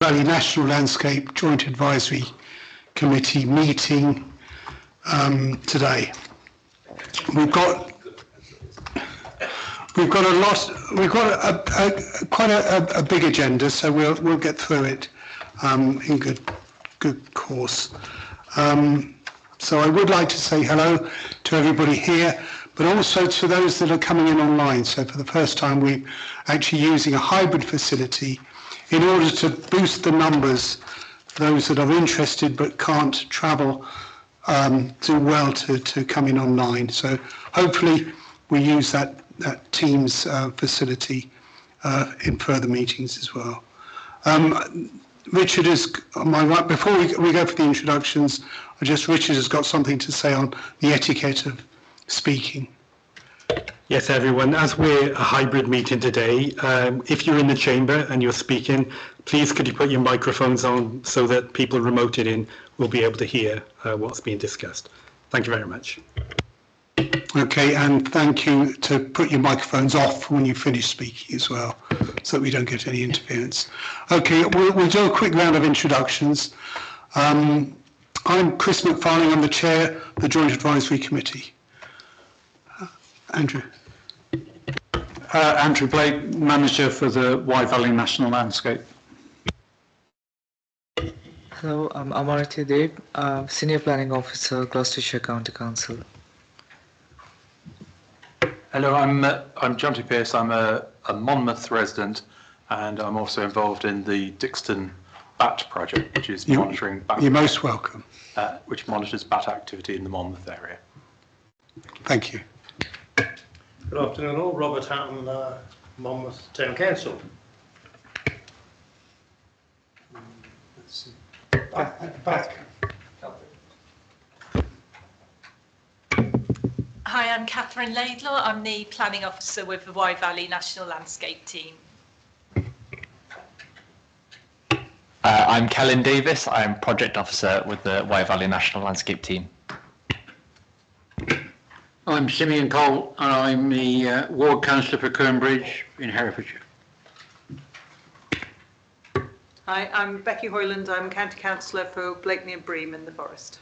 Valley National Landscape Joint Advisory Committee meeting today. We've got quite a big agenda, so we'll get through it in good course. So I would like to say hello to everybody here, but also to those that are coming in online. So for the first time, we're actually using a hybrid facility in order to boost the numbers, those that are interested but can't travel do well to come in online. So hopefully we use that Teams facility in further meetings as well. Richard is on my right. Before we go for the introductions, Richard has got something to say on the etiquette of speaking. Yes, everyone, as we're a hybrid meeting today, if you're in the chamber and you're speaking, please could you put your microphones on so that people remoted in will be able to hear what's being discussed. Thank you very much. Okay, and thank you to put your microphones off when you finish speaking as well, so that we don't get any interference. Okay, we'll do a quick round of introductions. I'm Chris McFarling, I'm the chair of the Joint Advisory Committee. Andrew. Andrew Blake, manager for the Wye Valley National Landscape. Hello, I'm Amartya Dev, Senior Planning Officer, Gloucestershire County Council. Hello, I'm John T. Pearce. I'm a Monmouth resident, and I'm also involved in the Dixton Bat project, which is monitoring bat. You're most welcome. Which monitors bat activity in the Monmouth area. Thank you. Good afternoon all, Robert Hatton, Monmouth Town Council. Let's see. Back. Hi, I'm Catherine Laidlaw. I'm the Planning Officer with the Wye Valley National Landscape Team. I'm Kellen Davis. I'm Project Officer with the Wye Valley National Landscape Team. I'm Simeon Cole, and I'm the Ward Councillor for Kernbridge in Herefordshire. Hi, I'm Becky Hoyland. I'm County Councillor for Blakeney and Bream in the Forest.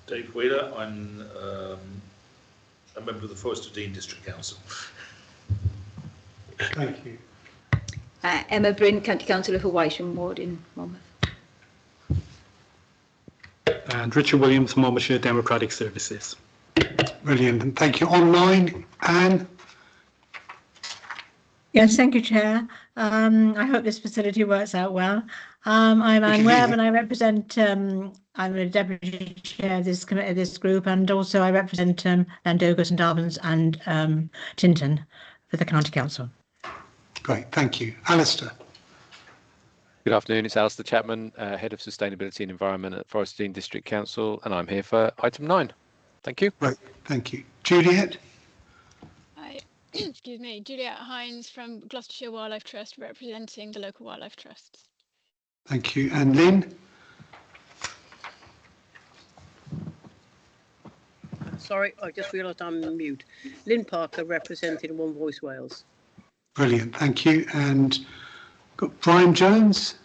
Dave Wheeler, I'm a member of the Forest of Dean District Council. Thank you. Emma Bryn, County Councillor for Wysham Ward in Monmouth. And Richard Williams, Monmouthshire Democratic Services. Brilliant, and thank you. Online, Anne. Yes, thank you, Chair. I hope this facility works out well. I'm Anne Webb, and I represent, I'm the Deputy Chair of this committee, this group, and also I represent Llandough, St Albans and Tintern for the County Council. Great, thank you. Alistair. Good afternoon, it's Alistair Chapman, Head of Sustainability and Environment at Forest of Dean District Council, and I'm here for item 9. Thank you. Right, thank you. Juliet. Hi, excuse me, Juliet Hines from Gloucestershire Wildlife Trust, representing the local wildlife trusts. Thank you. And Lynn? Sorry, I just realised I'm on mute. Lynn Parker, representing One Voice Wales. Brilliant, thank you. And got Brian Jones.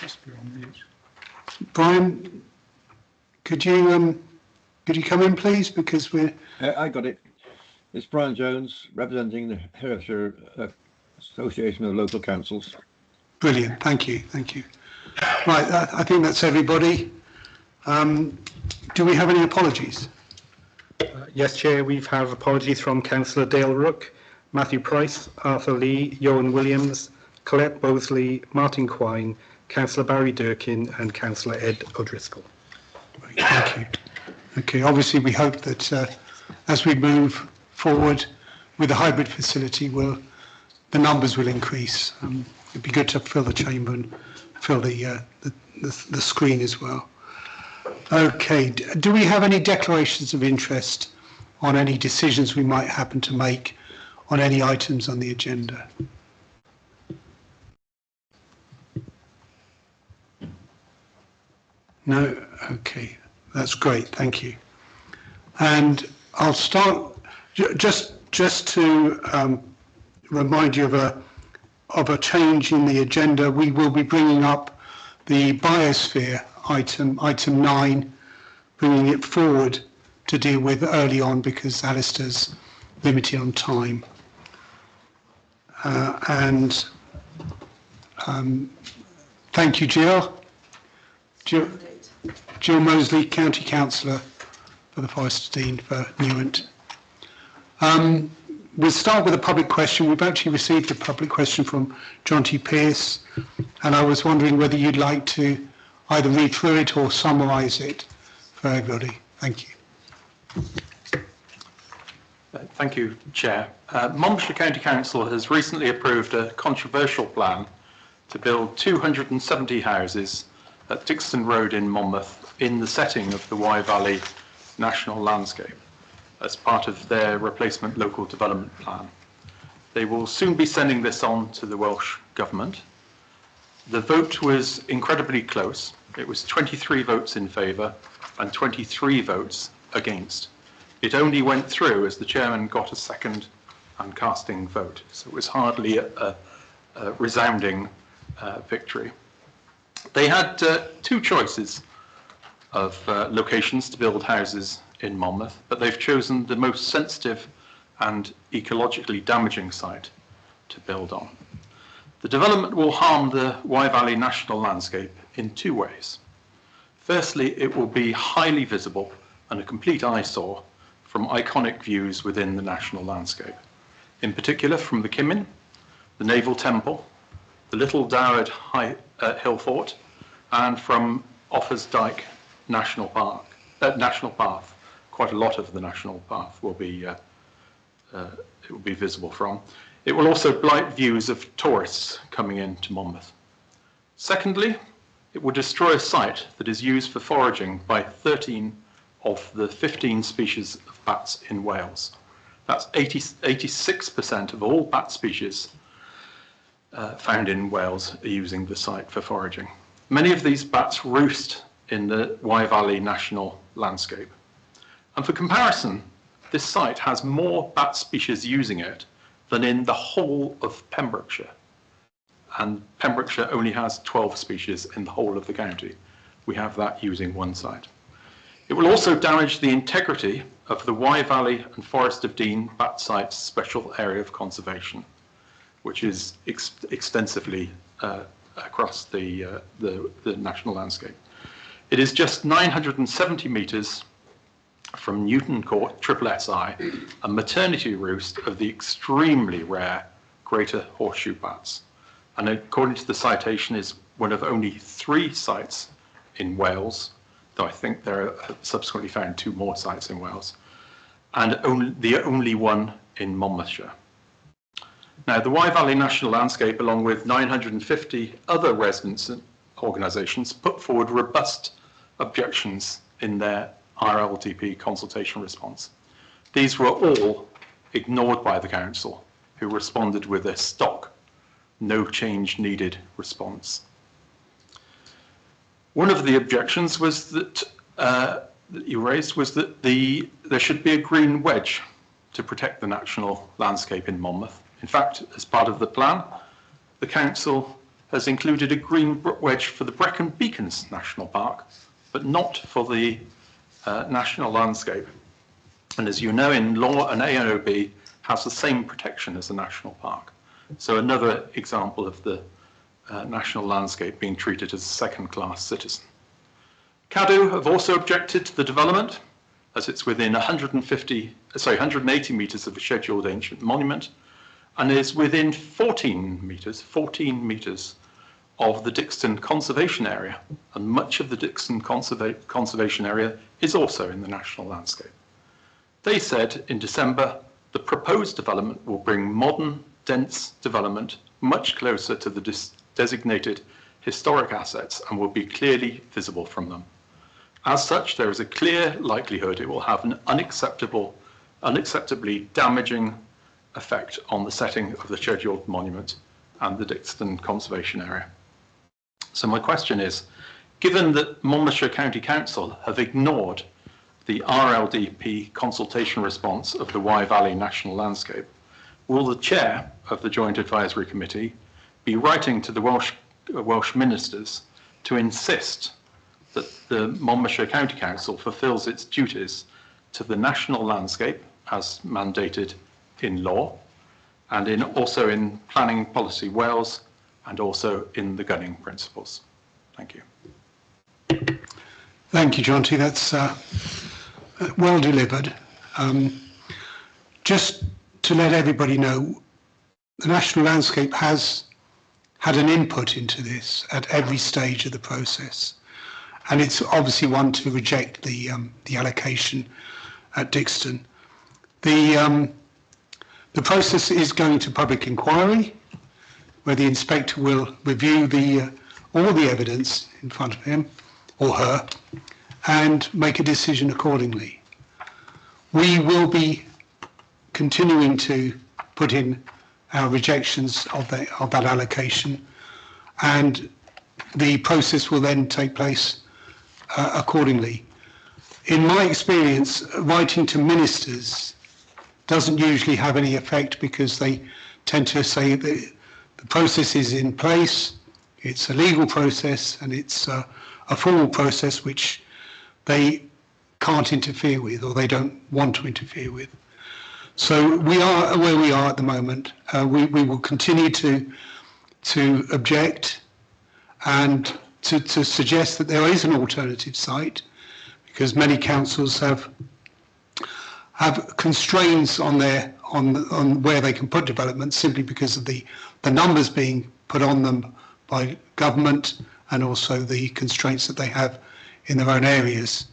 Must be on mute. Brian, could you come in, please? Because we're. I got it. It's Brian Jones, representing the Herefordshire Association of Local Councils. Brilliant, thank you, thank you. Right, I think that's everybody. Do we have any apologies? Yes, Chair, we have apologies from Councillor Dale Rook, Matthew Price, Arthur Lee, Johan Williams, Colette Bosley, Martin Quine, Councillor Barry Durkin and Councillor Ed O'Driscoll. Right, thank you. Okay, obviously we hope that as we move forward with the hybrid facility, the numbers will increase. It'd be good to fill the chamber and fill the screen as well. Okay, do we have any declarations of interest on any decisions we might happen to make on any items on the agenda? No? Okay, that's great, thank you. And I'll start just to remind you of a change in the agenda. We will be bringing up the biosphere item 9, bringing it forward to deal with early on because Alistair's limited on time. Thank you, Jill. Jill Mosley, County Councillor for the Forest of Dean for Newent. We'll start with a public question. We've actually received a public question from John T. Pearce, and I was wondering whether you'd like to either read through it or summarise it for everybody. Thank you. Thank you, Chair. Monmouthshire County Council has recently approved a controversial plan to build 270 houses at Dixon Road in Monmouth in the setting of the Wye Valley National Landscape as part of their replacement local development plan. They will soon be sending this on to the Welsh Government. The vote was incredibly close. It was 23 votes in favour and 23 votes against. It only went through as the chairman got a second and casting vote, so it was hardly a resounding victory. They had two choices of locations to build houses in Monmouth, but they've chosen the most sensitive and ecologically damaging site to build on. The development will harm the Wye Valley National Landscape in two ways. Firstly, it will be highly visible and a complete eyesore from iconic views within the national landscape, in particular from the Kimmin, the Naval Temple, the Little Doward Hill Fort, and from Offers Dyke National Path. Quite a lot of the national path will be visible from. It will also blight views of tourists coming into Monmouth. Secondly, it will destroy a site that is used for foraging by 13 of the 15 species of bats in Wales. That's 86% of all bat species found in Wales are using the site for foraging. Many of these bats roost in the Wye Valley National Landscape. And for comparison, this site has more bat species using it than in the whole of Pembrokeshire. And Pembrokeshire only has 12 species in the whole of the county. We have that using one site. It will also damage the integrity of the Wye Valley and Forest of Dean Bat Site's special area of conservation, which is extensively across the national landscape. It is just 970 metres from Newton Court, SSI, a maternity roost of the extremely rare greater horseshoe bats. And according to the citation, is one of only 3 sites in Wales, though I think there are subsequently found 2 more sites in Wales, and the only one in Monmouthshire. Now, the Wye Valley National Landscape, along with 950 other residents and organisations, put forward robust objections in their RLDP consultation response. These were all ignored by the council, who responded with a stock, no change needed response. One of the objections was that you raised was that there should be a green wedge to protect the national landscape in Monmouth. In fact, as part of the plan, the council has included a green wedge for the Brecon Beacons National Park, but not for the national landscape. And as you know, in law, an ANOB has the same protection as a national park. So another example of the national landscape being treated as a second-class citizen. Cadw have also objected to the development, as it's within 180 metres of a scheduled ancient monument, and is within 14 metres of the Dixon Conservation Area, and much of the Dixon Conservation Area is also in the national landscape. They said in December, the proposed development will bring modern, dense development much closer to the designated historic assets and will be clearly visible from them. As such, there is a clear likelihood it will have an unacceptably damaging effect on the setting of the scheduled monument and the Dixon Conservation Area. So my question is, given that Monmouthshire County Council have ignored the RLDP consultation response of the Wye Valley National Landscape, will the chair of the Joint Advisory Committee be writing to the Welsh ministers to insist that the Monmouthshire County Council fulfils its duties to the national landscape as mandated in law, and also in Planning Policy Wales, and also in the Gunning Principles? Thank you. Thank you, Jonty. That's well delivered. Just to let everybody know, the National Landscape has had an input into this at every stage of the process, and it's obviously one to reject the allocation at Dixton. The process is going to public inquiry, where the inspector will review all the evidence in front of him or her and make a decision accordingly. We will be continuing to put in our rejections of that allocation, and the process will then take place accordingly. In my experience, writing to ministers doesn't usually have any effect, because they tend to say that the process is in place, it's a legal process, and it's a formal process which they can't interfere with, or they don't want to interfere with. So we are where we are at the moment. We will continue to object and to suggest that there is an alternative site, because many councils have constraints on where they can put developments, simply because of the numbers being put on them by government, and also the constraints that they have in their own areas.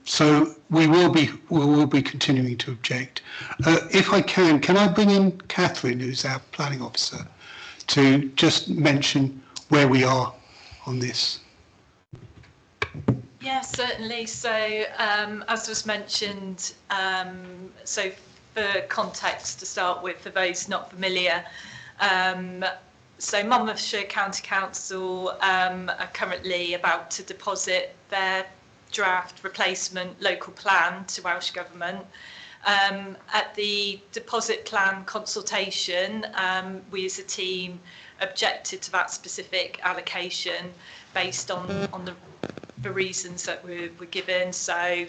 So we will be continuing to object. If I can I bring in Catherine, who's our planning officer, to just mention where we are on this? Yes, certainly. So as was mentioned, so for context to start with, for those not familiar, so Monmouthshire County Council are currently about to deposit their draft replacement local plan to Welsh Government. At the deposit plan consultation, we as a team objected to that specific allocation based on the reasons that were given. So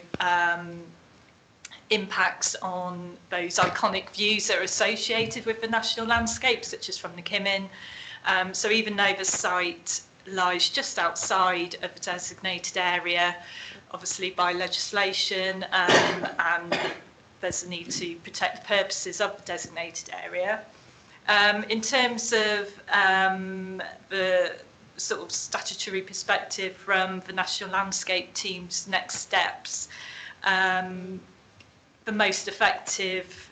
impacts on those iconic views that are associated with the national landscape, such as from the Kimmin. So even though the site lies just outside of the designated area, obviously by legislation, and there's a need to protect the purposes of the designated area. In terms of the sort of statutory perspective from the National Landscape team's next steps, the most effective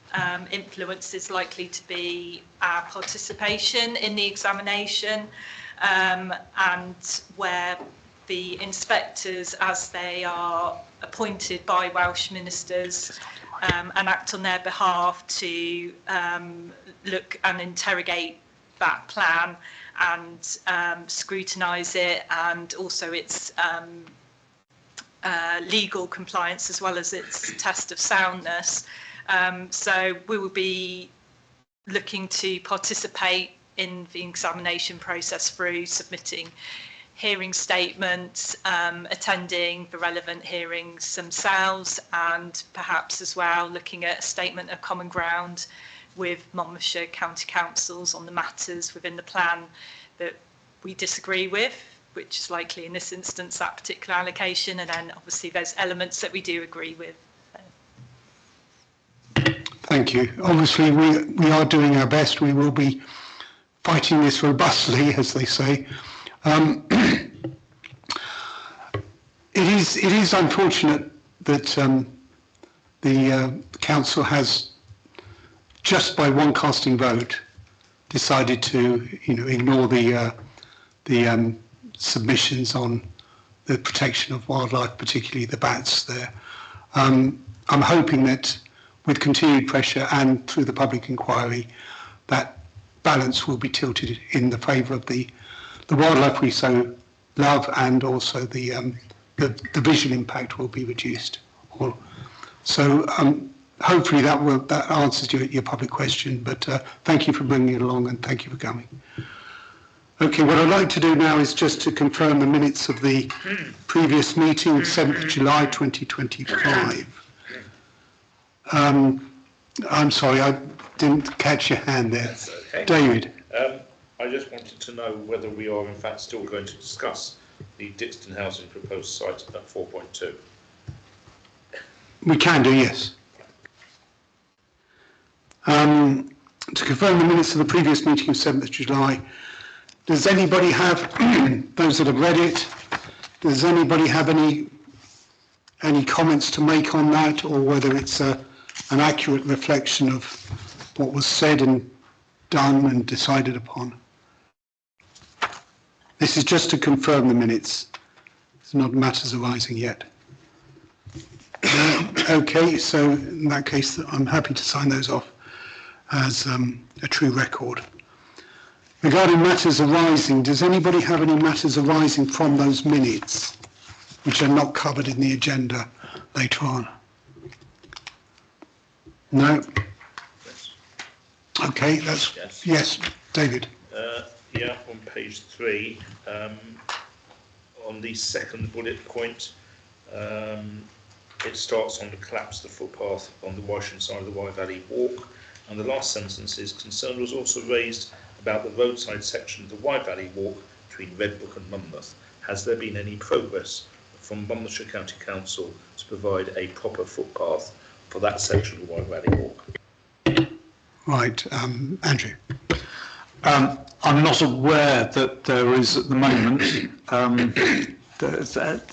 influence is likely to be our participation in the examination, and where the inspectors, as they are appointed by Welsh ministers, and act on their behalf to look and interrogate that plan and scrutinise it, and also its legal compliance as well as its test of soundness. So we will be looking to participate in the examination process through submitting hearing statements, attending the relevant hearings themselves, and perhaps as well looking at a statement of common ground with Monmouthshire County Councils on the matters within the plan that we disagree with, which is likely in this instance that particular allocation, and then obviously there's elements that we do agree with. Thank you. Obviously we are doing our best. We will be fighting this robustly, as they say. It is unfortunate that the council has, just by one casting vote, decided to ignore the submissions on the protection of wildlife, particularly the bats there. I'm hoping that with continued pressure and through the public inquiry, that balance will be tilted in the favour of the wildlife we so love, and also the the visual impact will be reduced. So hopefully that answers your public question, but thank you for bringing it along and thank you for coming. Okay, what I'd like to do now is just to confirm the minutes of the previous meeting, 7th July 2025. I'm sorry, I didn't catch your hand there. That's okay. David. I just wanted to know whether we are in fact still going to discuss the Dixton Housing proposed site at 4.2. We can do, yes. To confirm the minutes of the previous meeting of 7th July, does anybody have, those that have read it, does anybody have any comments to make on that, or whether it's an accurate reflection of what was said and done and decided upon? This is just to confirm the minutes. It's not matters arising yet. Okay, so in that case, I'm happy to sign those off as a true record. Regarding matters arising, does anybody have any matters arising from those minutes which are not covered in the agenda later on? No? Okay, that's, yes, David. Yeah, on page 3, on the second bullet point, it starts on the collapse of the footpath on the Wysham side of the Wye Valley Walk, and the last sentence is, concern was also raised about the roadside section of the Wye Valley Walk between Redbrook and Monmouth. Has there been any progress from Monmouthshire County Council to provide a proper footpath for that section of the Wye Valley Walk? Right, Andrew. I'm not aware that there is at the moment.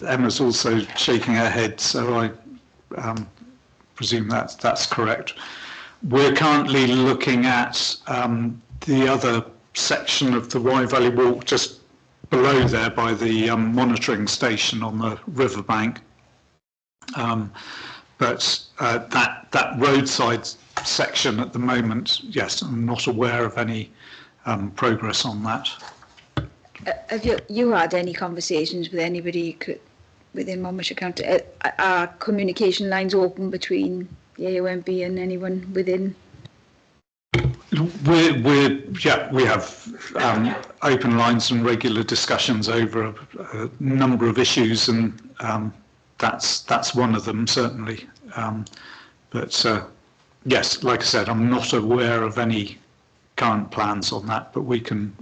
Emma's also shaking her head, so I presume that's correct. We're currently looking at the other section of the Wye Valley Walk just below there by the monitoring station on the riverbank. But that roadside section at the moment, yes, I'm not aware of any progress on that. Have you had any conversations with anybody within Monmouthshire County? Are communication lines open between the AONB and anyone within? We have open lines and regular discussions over a number of issues, and that's one of them certainly. But yes, like I said, I'm not aware of any current plans on that, but we can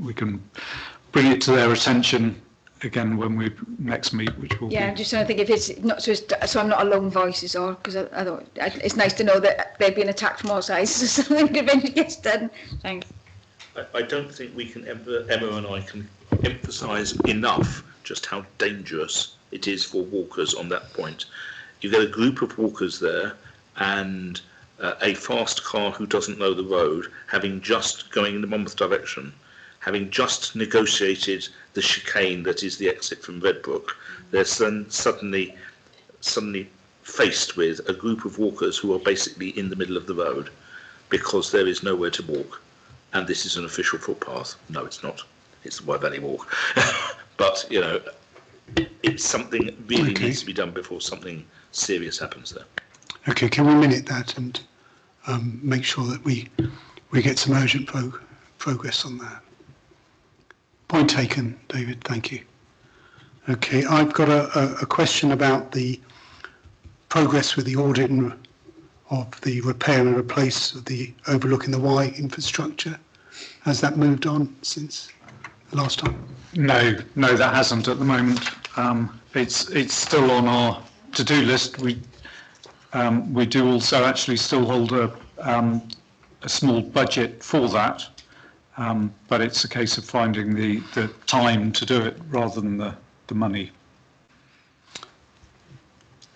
bring it to their attention again when we next meet, which will be... I'm just trying to think if it's not so I'm not a lone voice is all, because I thought it's nice to know that they've been attacked from all sides, so something eventually gets done. Thanks. I don't think we can, Emma and I can emphasise enough just how dangerous it is for walkers on that point. You get a group of walkers there and a fast car who doesn't know the road, having just going in the Monmouth direction, having just negotiated the chicane that is the exit from Redbrook, they're then suddenly faced with a group of walkers who are basically in the middle of the road because there is nowhere to walk. And this is an official footpath. No, it's not. It's the Wye Valley Walk. But, you know, it's something really needs to be done before something serious happens there. Okay, can we minute that and make sure that we get some urgent progress on that? Point taken, David, thank you. Okay, I've got a question about the progress with the audit of the repair and replace of the overlooking the Wye infrastructure. Has that moved on since the last time? No, that hasn't at the moment. It's still on our to-do list. We do also actually still hold a small budget for that, but it's a case of finding the time to do it rather than the money.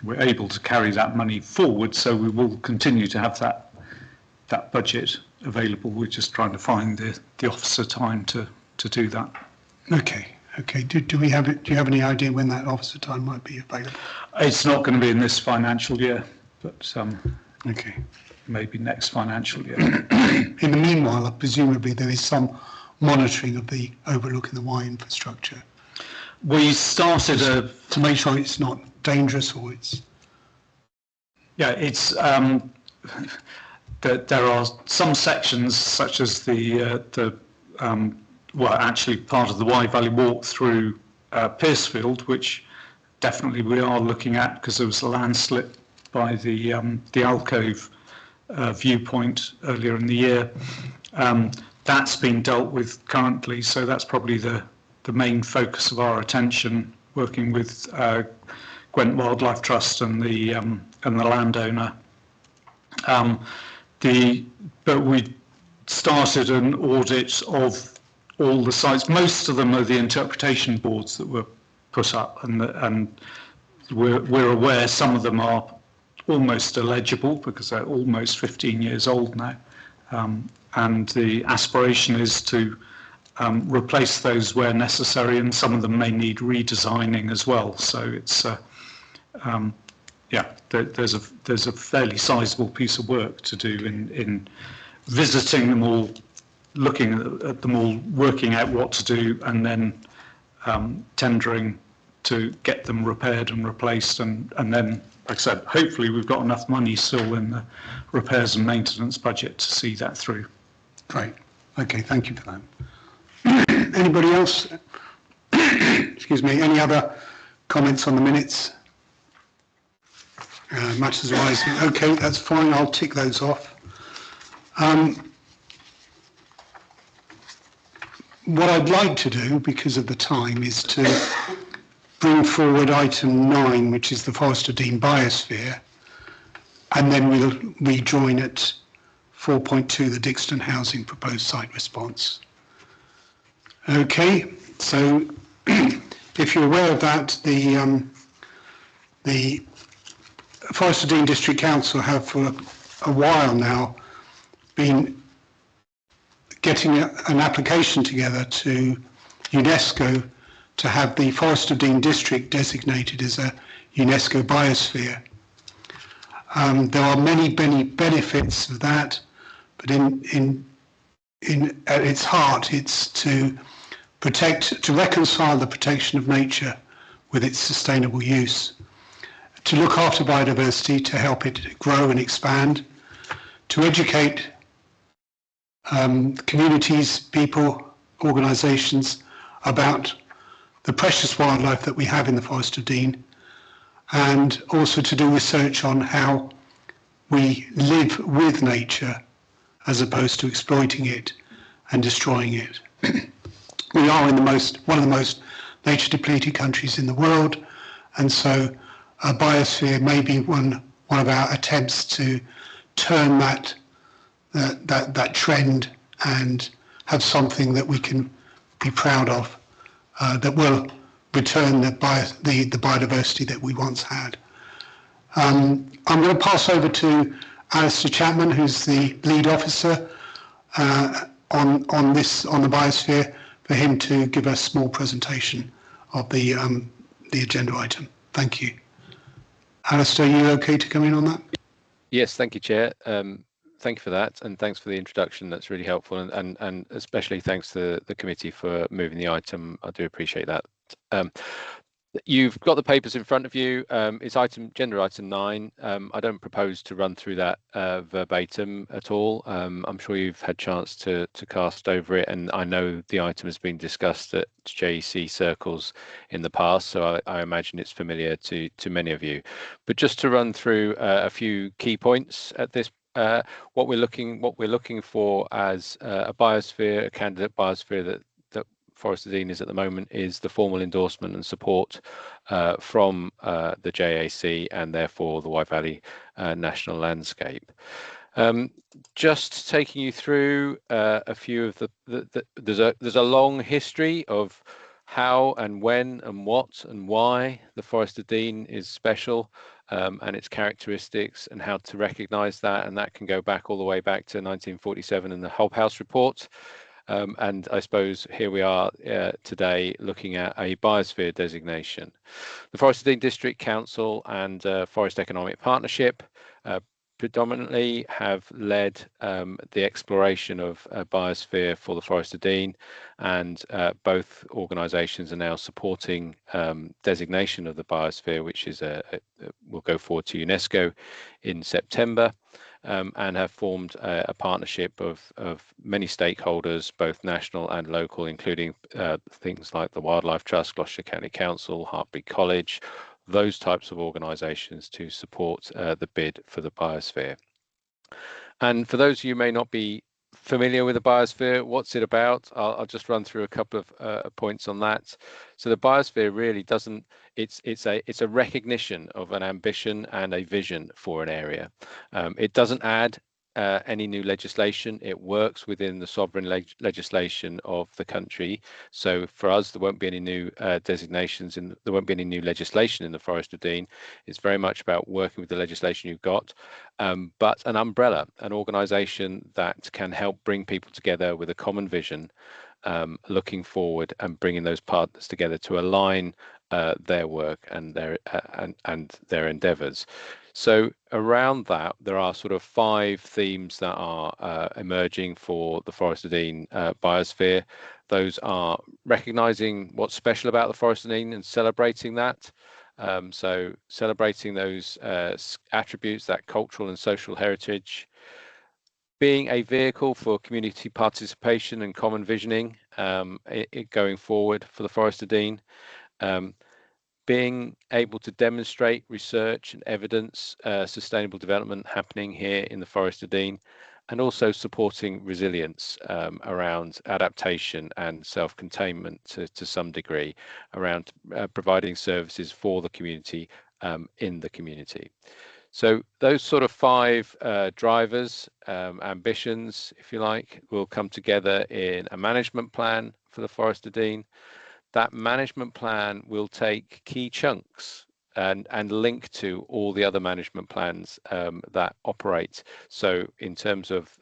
We're able to carry that money forward, so we will continue to have that budget available. We're just trying to find the officer time to do that. Okay. Do you have any idea when that officer time might be available? It's not going to be in this financial year, but okay, maybe next financial year. In the meanwhile, presumably there is some monitoring of the overlooking the Wye infrastructure. We started to make sure it's not dangerous or it's... Yeah, it's there are some sections such as well, actually part of the Wye Valley Walk through Piercefield, which definitely we are looking at because there was a landslip by the Alcove viewpoint earlier in the year. That's been dealt with currently, so that's probably the main focus of our attention, working with Gwent Wildlife Trust and the landowner. But we started an audit of all the sites. Most of them are the interpretation boards that were put up, and we're aware some of them are almost illegible because they're almost 15 years old now. And the aspiration is to replace those where necessary, and some of them may need redesigning as well. So it's yeah, there's a fairly sizable piece of work to do in visiting them all, looking at them all, working out what to do, and then tendering to get them repaired and replaced, and then, like I said, hopefully we've got enough money still in the repairs and maintenance budget to see that through. Great. Okay, thank you for that. Anybody else? Excuse me, any other comments on the minutes? Matters arising. Okay, that's fine, I'll tick those off. What I'd like to do, because of the time, is to bring forward item 9, which is the Forest of Dean Biosphere, and then we'll rejoin at 4.2, the Dixton Housing Proposed Site Response. Okay, so if you're aware of that, the Forest of Dean District Council have for a while now been getting an application together to UNESCO to have the Forest of Dean District designated as a UNESCO biosphere. There are many benefits of that, but at its heart, it's to reconcile the protection of nature with its sustainable use, to look after biodiversity, to help it grow and expand, to educate communities, people, organisations about the precious wildlife that we have in the Forest of Dean, and also to do research on how we live with nature as opposed to exploiting it and destroying it. We are in one of the most nature depleted countries in the world, and so a biosphere may be one of our attempts to turn that trend and have something that we can be proud of, that will return the biodiversity that we once had. I'm going to pass over to Alistair Chapman, who's the lead officer on the biosphere, for him to give a small presentation of the agenda item. Thank you. Alistair, are you okay to come in on that? Yes, thank you, Chair. Thank you for that, and thanks for the introduction. That's really helpful, and especially thanks to the committee for moving the item. I do appreciate that. You've got the papers in front of you. It's agenda item 9. I don't propose to run through that verbatim at all. I'm sure you've had chance to cast over it, and I know the item has been discussed at JEC circles in the past, so I imagine it's familiar to many of you. But just to run through a few key points at this. What we're looking for as a biosphere, a candidate biosphere that Forest of Dean is at the moment, is the formal endorsement and support from the JAC and therefore the Wye Valley National Landscape. Just taking you through a few of there's a long history of how and when and what and why the Forest of Dean is special, and its characteristics and how to recognise that, and that can go back all the way back to 1947 and the Hobhouse Report. And I suppose here we are today looking at a biosphere designation. The Forest of Dean District Council and Forest Economic Partnership predominantly have led the exploration of a biosphere for the Forest of Dean, and both organisations are now supporting designation of the biosphere, which is will go forward to UNESCO in September, and have formed a partnership of many stakeholders, both national and local, including things like the Wildlife Trust, Gloucestershire County Council, Hartpury College, those types of organisations to support the bid for the biosphere. And for those of you who may not be familiar with the biosphere, what's it about? I'll just run through a couple of points on that. So the biosphere really doesn't, it's a recognition of an ambition and a vision for an area. It doesn't add any new legislation. It works within the sovereign legislation of the country. So for us, there won't be any new designations, and there won't be any new legislation in the Forest of Dean. It's very much about working with the legislation you've got, but an umbrella, an organisation that can help bring people together with a common vision, looking forward and bringing those partners together to align their work and their endeavours. So around that, there are sort of 5 themes that are emerging for the Forest of Dean biosphere. Those are recognising what's special about the Forest of Dean and celebrating that. So celebrating those attributes, that cultural and social heritage, being a vehicle for community participation and common visioning going forward for the Forest of Dean. Being able to demonstrate research and evidence sustainable development happening here in the Forest of Dean, and also supporting resilience around adaptation and self-containment to some degree, around providing services for the community in the community. So those sort of 5 drivers, ambitions, if you like, will come together in a management plan for the Forest of Dean. That management plan will take key chunks and link to all the other management plans that operate. So in terms of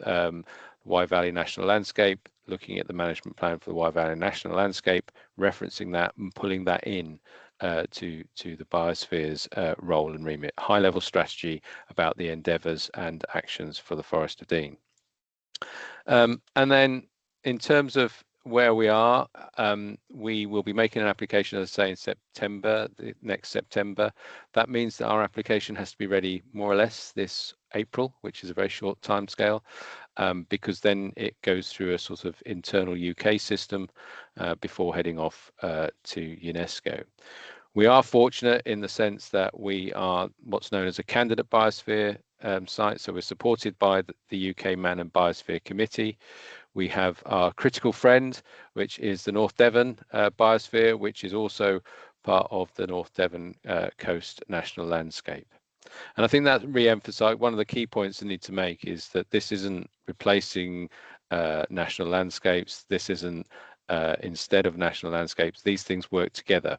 Wye Valley National Landscape, looking at the management plan for the Wye Valley National Landscape, referencing that and pulling that in to the biosphere's role and remit. High-level strategy about the endeavours and actions for the Forest of Dean. And then in terms of where we are, we will be making an application, as I say, in September, next September. That means that our application has to be ready more or less this April, which is a very short timescale, because then it goes through a sort of internal UK system before heading off to UNESCO. We are fortunate in the sense that we are what's known as a candidate biosphere site, so we're supported by the UK Man and Biosphere Committee. We have our critical friend, which is the North Devon biosphere, which is also part of the North Devon Coast National Landscape. And I think that re-emphasise one of the key points I need to make is that this isn't replacing national landscapes. This isn't instead of national landscapes. These things work together.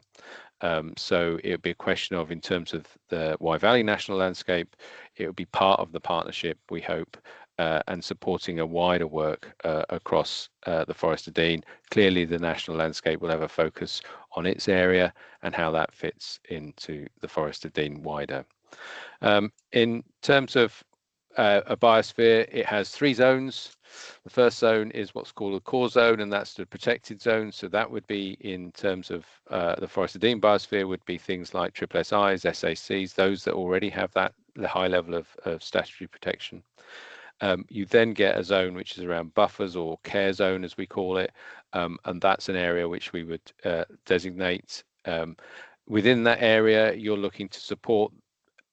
So it would be a question of, in terms of the Wye Valley National Landscape, it would be part of the partnership, we hope, and supporting a wider work across the Forest of Dean. Clearly, the national landscape will have a focus on its area and how that fits into the Forest of Dean wider. In terms of a biosphere, it has 3 zones. The first zone is what's called a core zone, and that's the protected zone. So that would be, in terms of the Forest of Dean biosphere, would be things like SSSIs, SACs, those that already have that high level of statutory protection. You then get a zone which is around buffers, or care zone as we call it, and that's an area which we would designate. Within that area, you're looking to support,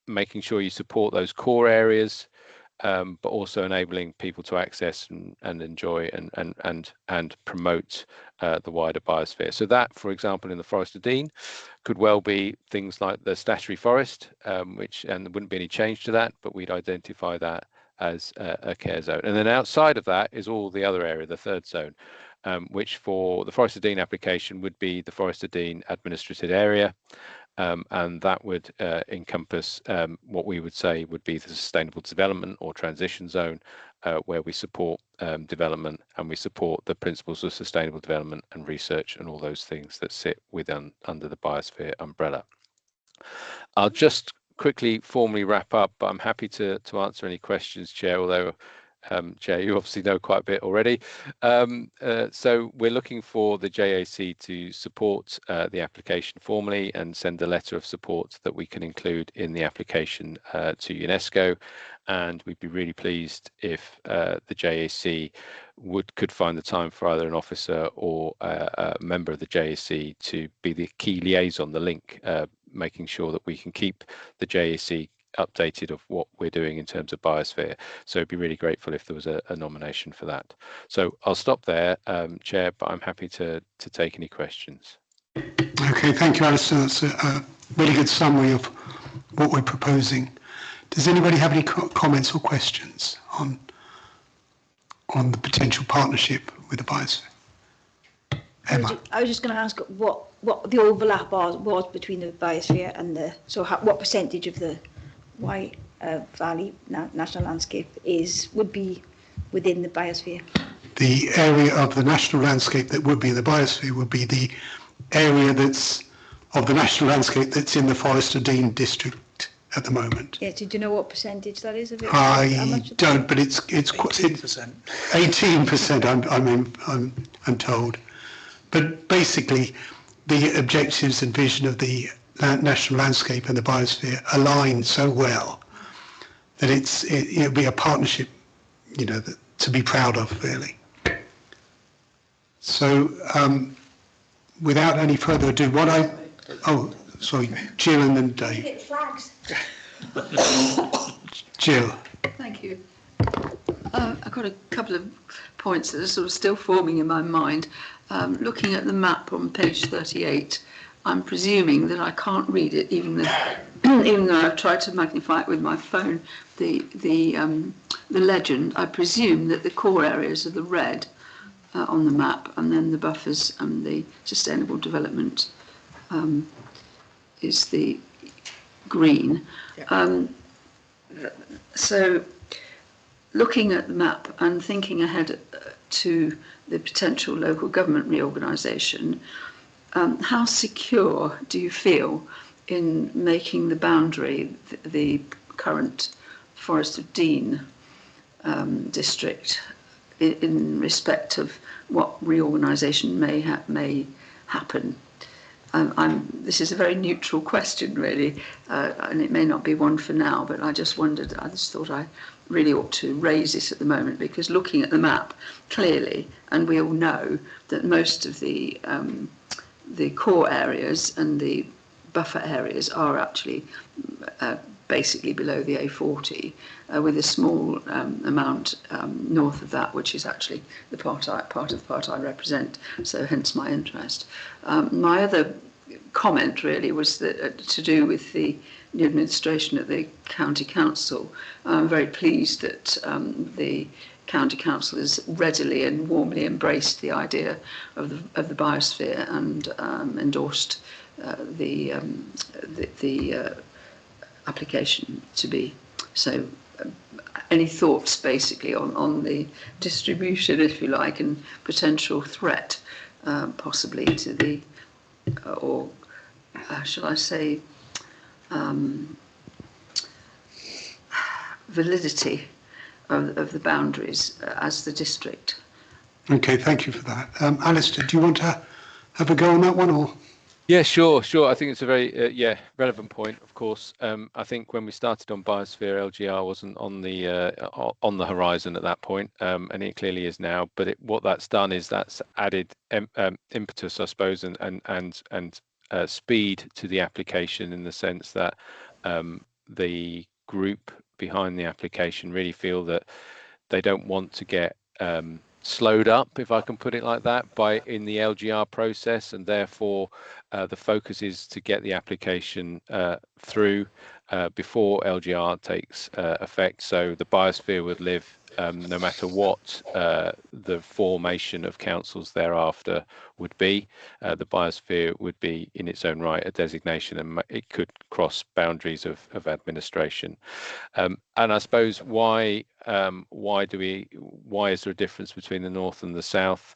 making sure you support those core areas, but also enabling people to access and enjoy and promote the wider biosphere. So that, for example, in the Forest of Dean, could well be things like the statutory forest, and there wouldn't be any change to that, but we'd identify that as a care zone. And then outside of that is all the other area, the third zone, which for the Forest of Dean application would be the Forest of Dean administrative area, and that would encompass what we would say would be the sustainable development or transition zone, where we support development and we support the principles of sustainable development and research and all those things that sit within under the biosphere umbrella. I'll just quickly formally wrap up, but I'm happy to answer any questions, Chair, although Chair, you obviously know quite a bit already. So we're looking for the JAC to support the application formally and send a letter of support that we can include in the application to UNESCO. And we'd be really pleased if the JAC could find the time for either an officer or a member of the JAC to be the key liaison, the link, making sure that we can keep the JAC updated of what we're doing in terms of biosphere. So I'd be really grateful if there was a nomination for that. So I'll stop there, Chair, but I'm happy to take any questions. Okay, thank you, Alistair. That's a really good summary of what we're proposing. Does anybody have any comments or questions on the potential partnership with the biosphere? Emma. I was just going to ask what the overlap was between the biosphere and what percentage of the Wye Valley National Landscape would be within the biosphere? The area of the national landscape that would be in the biosphere would be the area of the national landscape that's in the Forest of Dean district at the moment. Yeah, do you know what percentage that is of it? I don't, but it's 18%. 18%, I'm told. But basically, the objectives and vision of the national landscape and the biosphere align so well that it'll be a partnership, to be proud of, really. So, without any further ado, Jill and then Dave. Flags. Jill. Thank you. I've got a couple of points that are sort of still forming in my mind. Looking at the map on page 38, I'm presuming that I can't read it, even though I've tried to magnify it with my phone. The legend. I presume that the core areas are the red on the map, and then the buffers and the sustainable development is the green. So, looking at the map and thinking ahead to the potential local government reorganisation, how secure do you feel in making the boundary the current Forest of Dean district in respect of what reorganisation may happen? This is a very neutral question, really, and it may not be one for now, but I just thought I really ought to raise it at the moment, because looking at the map clearly, and we all know that most of the core areas and the buffer areas are actually basically below the A40, with a small amount north of that, which is actually the part of the part I represent, so hence my interest. My other comment really was that to do with the administration at the County Council. I'm very pleased that the County Council has readily and warmly embraced the idea of the biosphere and endorsed the application to be so. Any thoughts basically on the distribution, if you like, and potential threat possibly to the, or shall I say, validity of the boundaries as the district? Okay, thank you for that. Alistair, do you want to have a go on that one, or? Yeah, sure. I think it's a very relevant point. Of course, I think when we started on biosphere, LGR wasn't on the horizon at that point, and it clearly is now. But what that's done is that's added impetus, I suppose, and speed to the application, in the sense that the group behind the application really feel that they don't want to get slowed up, if I can put it like that, in the LGR process, and therefore the focus is to get the application through before LGR takes effect. So the biosphere would live no matter what the formation of councils thereafter would be. The biosphere would be in its own right a designation, and it could cross boundaries of administration. And I suppose why is there a difference between the north and the south?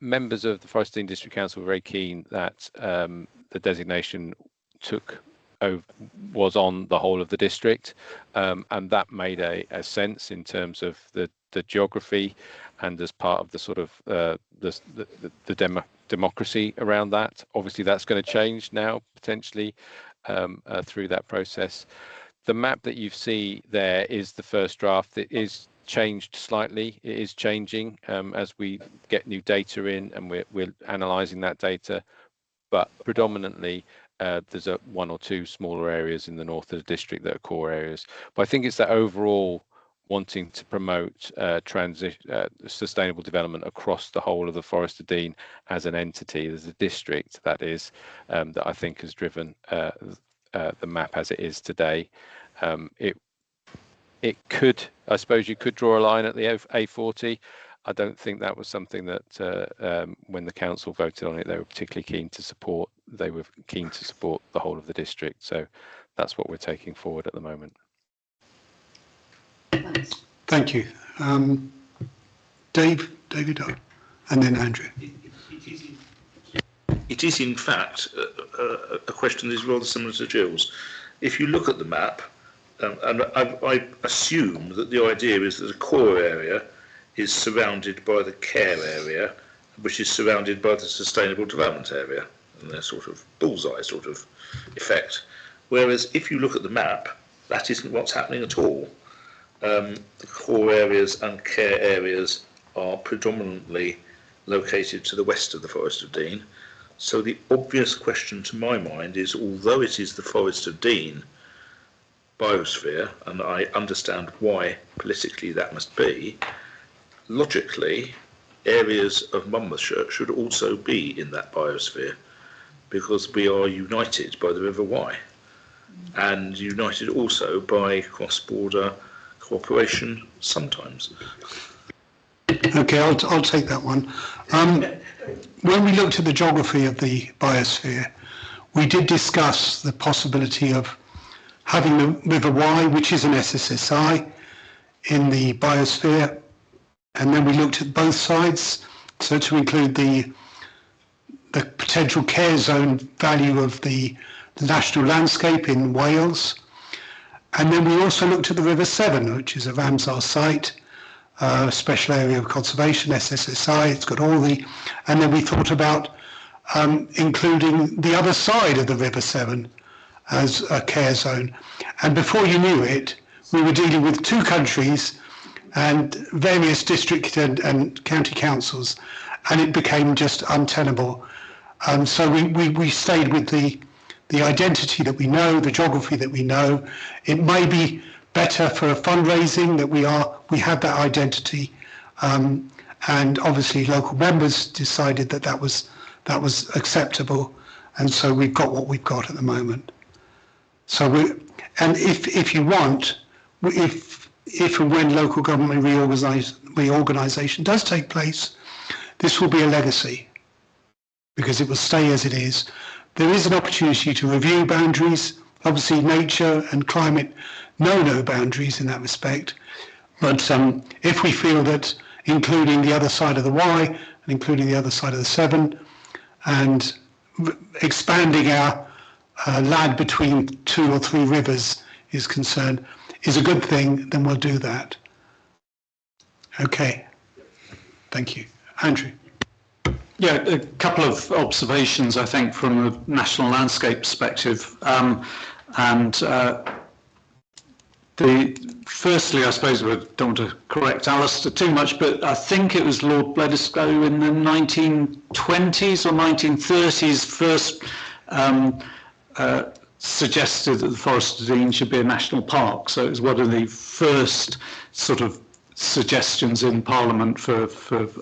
Members of the Forest of Dean District Council were very keen that the designation took was on the whole of the district, and that made a sense in terms of the geography and as part of the sort of the democracy around that. Obviously, that's going to change now potentially through that process. The map that you see there is the first draft. It is changed slightly. It is changing as we get new data in, and we're analysing that data. But predominantly, there's one or two smaller areas in the north of the district that are core areas. But I think it's that overall wanting to promote sustainable development across the whole of the Forest of Dean as an entity, as a district, that is, that I think has driven the map as it is today. It could, I suppose you could draw a line at the A40. I don't think that was something that when the council voted on it, they were particularly keen to support. They were keen to support the whole of the district. So that's what we're taking forward at the moment. Thank you. David, and then Andrew. It is in fact a question that is rather similar to Jill's. If you look at the map, and I assume that the idea is that a core area is surrounded by the care area, which is surrounded by the sustainable development area, and they're sort of bullseye sort of effect. Whereas if you look at the map, that isn't what's happening at all. The core areas and care areas are predominantly located to the west of the Forest of Dean. So the obvious question to my mind is, although it is the Forest of Dean biosphere, and I understand why politically that must be, logically, areas of Monmouthshire should also be in that biosphere, because we are united by the River Wye, and united also by cross-border cooperation sometimes. Okay, I'll take that one. When we looked at the geography of the biosphere, we did discuss the possibility of having the River Wye, which is an SSSI, in the biosphere, and then we looked at both sides, so to include the potential care zone value of the national landscape in Wales. And then we also looked at the River Severn, which is a Ramsar site, special area of conservation, SSSI, it's got all the, and then we thought about including the other side of the River Severn as a care zone. And before you knew it, we were dealing with two countries and various district and county councils, and it became just untenable. So we stayed with the identity that we know, the geography that we know. It may be better for fundraising that we have that identity, and obviously local members decided that was acceptable, and so we've got what we've got at the moment. So if you want, if and when local government reorganisation does take place, this will be a legacy, because it will stay as it is. There is an opportunity to review boundaries. Obviously, nature and climate know no boundaries in that respect. But if we feel that including the other side of the Wye and including the other side of the Severn and expanding our land between 2 or 3 rivers is concerned, is a good thing, then we'll do that. Okay. Thank you. Andrew. Yeah, a couple of observations, I think, from a national landscape perspective. Firstly, I suppose we don't want to correct Alistair too much, but I think it was Lord Blediscoe in the 1920s or 1930s first suggested that the Forest of Dean should be a national park. So it was one of the first sort of suggestions in Parliament for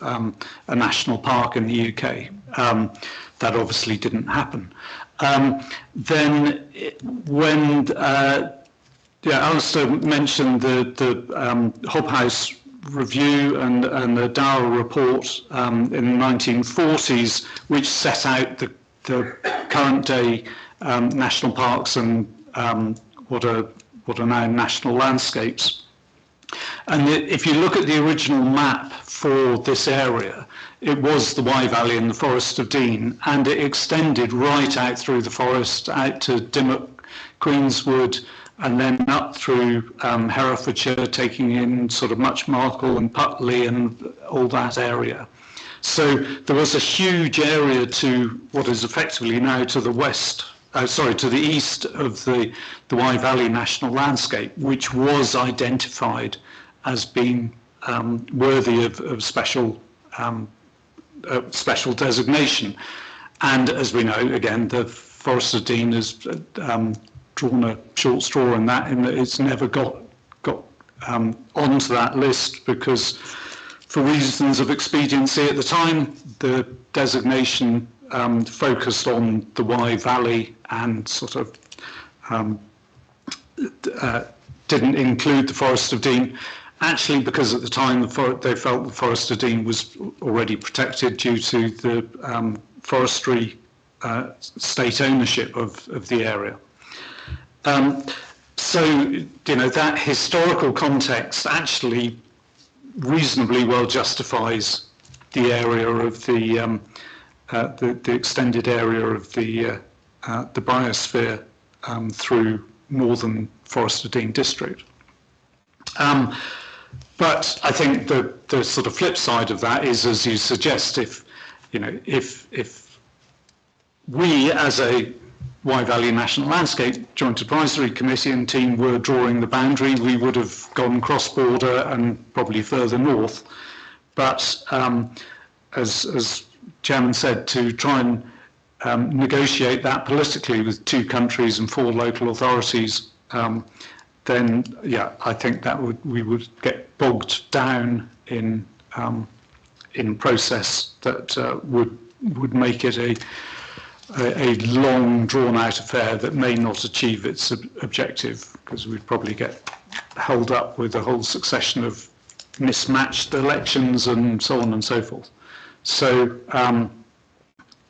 a national park in the UK. That obviously didn't happen. Then when Alistair mentioned the Hobhouse Review and the Darrell report in the 1940s, which set out the current day national parks and what are now national landscapes. And if you look at the original map for this area, it was the Wye Valley and the Forest of Dean, and it extended right out through the forest, out to Dimmock Queenswood, and then up through Herefordshire, taking in sort of Muchmarcle and Putley and all that area. So there was a huge area to what is effectively now to the west, to the east of the Wye Valley National Landscape, which was identified as being worthy of special designation. And as we know, again, the Forest of Dean has drawn a short straw in that it's never got onto that list because, for reasons of expediency at the time, the designation focused on the Wye Valley and sort of didn't include the Forest of Dean. Actually, because at the time they felt the Forest of Dean was already protected due to the forestry state ownership of the area. So, you know, that historical context actually reasonably well justifies the area of the extended area of the biosphere through northern Forest of Dean district. But I think the sort of flip side of that is, as you suggest, if we as a Wye Valley National Landscape Joint Advisory Committee and team were drawing the boundary, we would have gone cross-border and probably further north. But as Chairman said, to try and negotiate that politically with 2 countries and 4 local authorities, then yeah, I think that we would get bogged down in process that would make it a long drawn-out affair that may not achieve its objective, because we'd probably get held up with a whole succession of mismatched elections and so on and so forth. So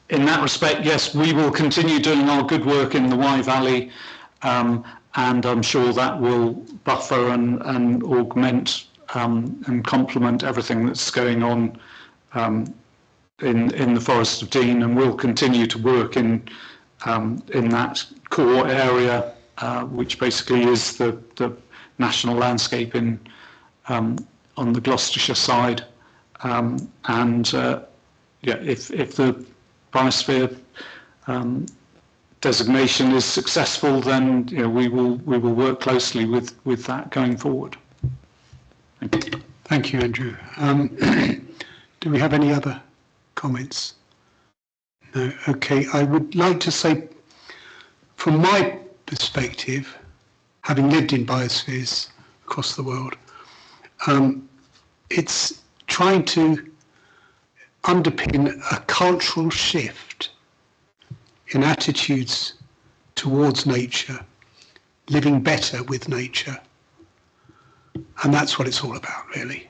in that respect, yes, we will continue doing our good work in the Wye Valley, and I'm sure that will buffer and augment and complement everything that's going on in the Forest of Dean, and we'll continue to work in that core area, which basically is the national landscape on the Gloucestershire side. Yeah, if the biosphere designation is successful, then we will work closely with that going forward. Thank you. Thank you, Andrew. Do we have any other comments? No. Okay. I would like to say, from my perspective, having lived in biospheres across the world, it's trying to underpin a cultural shift in attitudes towards nature, living better with nature. And that's what it's all about, really.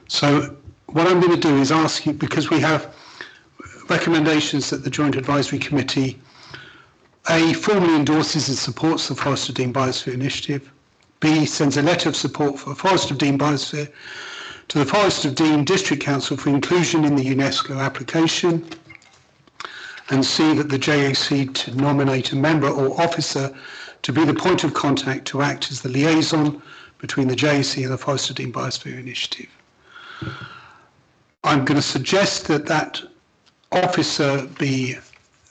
So what I'm going to do is ask you, because we have recommendations that the Joint Advisory Committee A, formally endorses and supports the Forest of Dean Biosphere Initiative, B, sends a letter of support for Forest of Dean Biosphere to the Forest of Dean District Council for inclusion in the UNESCO application, and C, that the JAC to nominate a member or officer to be the point of contact to act as the liaison between the JAC and the Forest of Dean Biosphere Initiative. I'm going to suggest that that officer be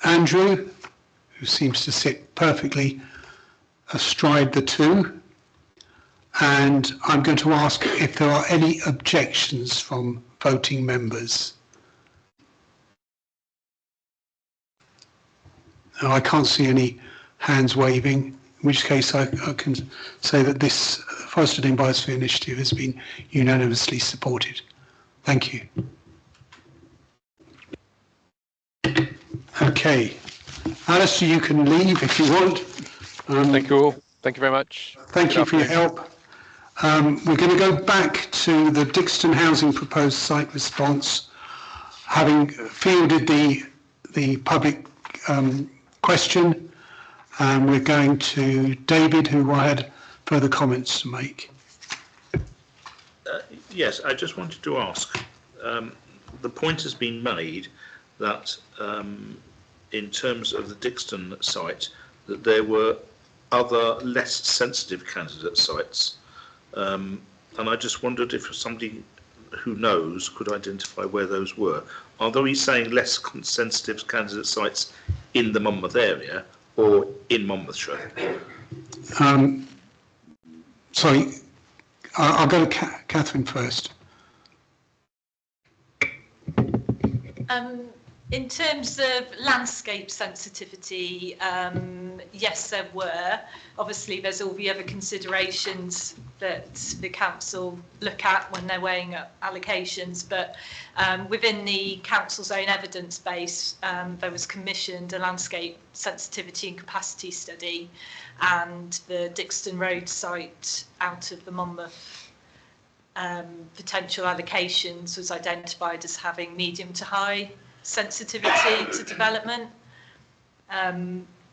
Andrew, who seems to sit perfectly astride the two. And I'm going to ask if there are any objections from voting members. Now, I can't see any hands waving, in which case I can say that this Forest of Dean Biosphere Initiative has been unanimously supported. Thank you. Okay. Alistair, you can leave if you want. Thank you all. Thank you very much. Thank you for your help. We're going to go back to the Dixton Housing proposed site response, having fielded the public question, and we're going to David, who had further comments to make. Yes, I just wanted to ask, the point has been made that in terms of the Dixton site, that there were other less sensitive candidate sites. And I just wondered if somebody who knows could identify where those were. Although he's saying less sensitive candidate sites in the Monmouth area or in Monmouthshire. Sorry, I'll go to Catherine first. In terms of landscape sensitivity, yes, there were. Obviously, there's all the other considerations that the council look at when they're weighing up allocations, but within the council's own evidence base, there was commissioned a landscape sensitivity and capacity study, and the Dixton Road site out of the Monmouth potential allocations was identified as having medium to high sensitivity to development.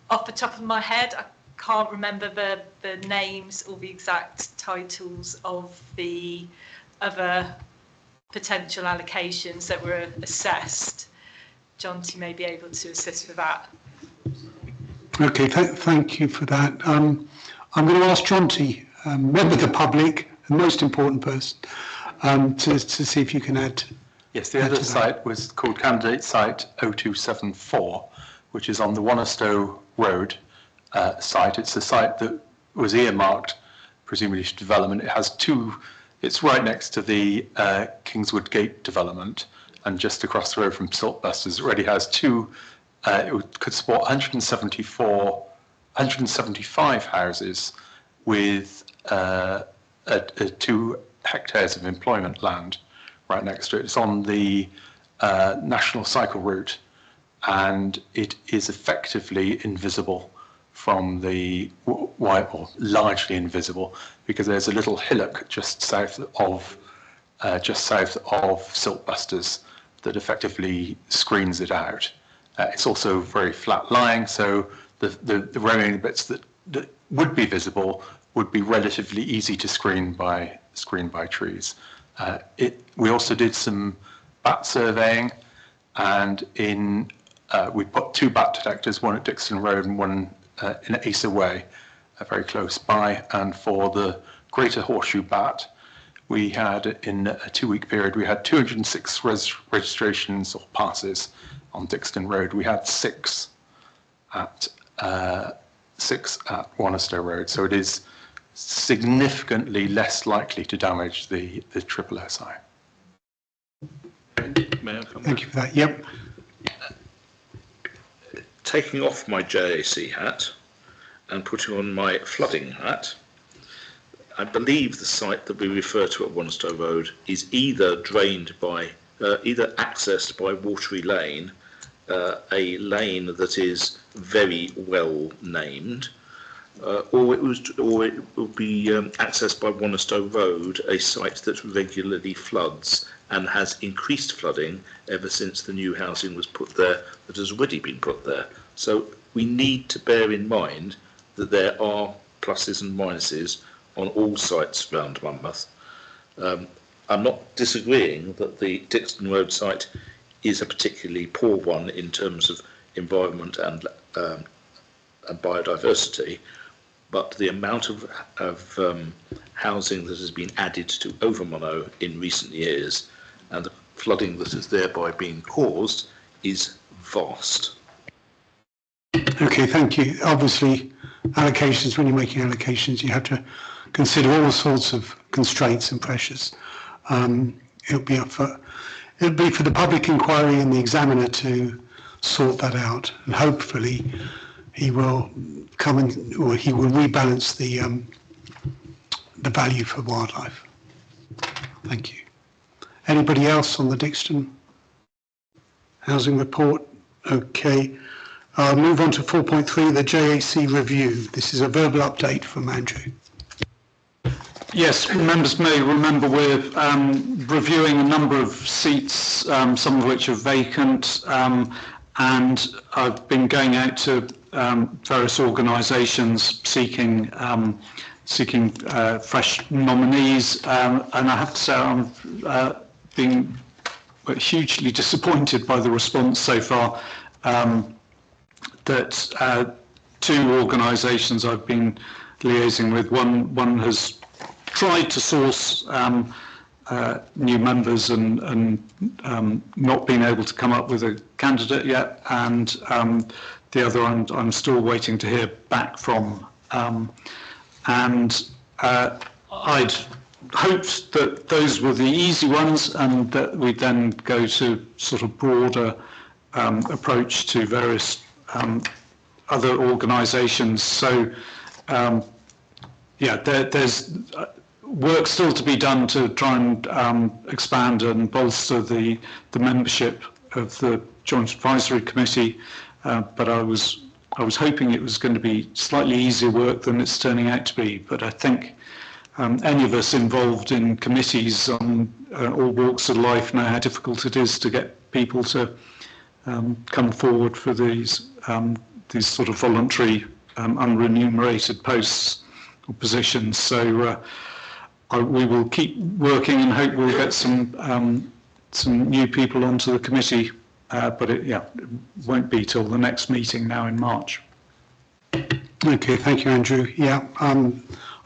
Off the top of my head, I can't remember the names or the exact titles of the other potential allocations that were assessed. Jonty may be able to assist with that. Okay, thank you for that. I'm going to ask Jonty, member of the public, the most important person, to see if you can add. Yes, the other site was called Candidate Site 0274, which is on the Wannistow Road site. It's a site that was earmarked, presumably, for development. It has it's right next to the Kingswood Gate development, and just across the road from Siltbusters. It already has it could support 175 houses with 2 hectares of employment land right next to it. It's on the national cycle route, and it is effectively invisible from the or largely invisible, because there's a little hillock just south of Siltbusters that effectively screens it out. It's also very flat lying, so the remaining bits that would be visible would be relatively easy to screen by trees. We also did some bat surveying, and we put 2 bat detectors, one at Dixton Road and one in Asa Way, very close by. And for the Greater Horseshoe Bat, we had, in a 2-week period, we had 206 registrations or passes on Dixton Road. We had 6 at Wannistow Road, so it is significantly less likely to damage the triple SI. May I come Thank you for that. Yep. Taking off my JAC hat and putting on my flooding hat, I believe the site that we refer to at Wannistow Road is either accessed by Watery Lane, a lane that is very well named, or it would be accessed by Wannistow Road, a site that regularly floods and has increased flooding ever since the new housing was put there, that has already been put there. So we need to bear in mind that there are pluses and minuses on all sites around Monmouth. I'm not disagreeing that the Dixton Road site is a particularly poor one in terms of environment and biodiversity, but the amount of housing that has been added to Overmonnow in recent years and the flooding that has thereby been caused is vast. Okay, thank you. Obviously, allocations, when you're making allocations, you have to consider all sorts of constraints and pressures. It'll be for the public inquiry and the examiner to sort that out, and hopefully he will rebalance the value for wildlife. Thank you. Anybody else on the Dixton housing report? Okay. I'll move on to 4.3, the JAC review. This is a verbal update from Andrew. Yes, members may remember we're reviewing a number of seats, some of which are vacant, and I've been going out to various organisations seeking fresh nominees, and I have to say I'm being hugely disappointed by the response so far. That two organisations I've been liaising with. One has tried to source new members and not been able to come up with a candidate yet, and the other I'm still waiting to hear back from. I'd hoped that those were the easy ones, and that we'd then go to sort of broader approach to various other organisations. So yeah, there's work still to be done to try and expand and bolster the membership of the Joint Advisory Committee, but I was hoping it was going to be slightly easier work than it's turning out to be. But I think any of us involved in committees on all walks of life know how difficult it is to get people to come forward for these sort of voluntary, unremunerated posts or positions. So we will keep working and hope we'll get some new people onto the committee, but it won't be till the next meeting now in March. Okay, thank you, Andrew. Yeah,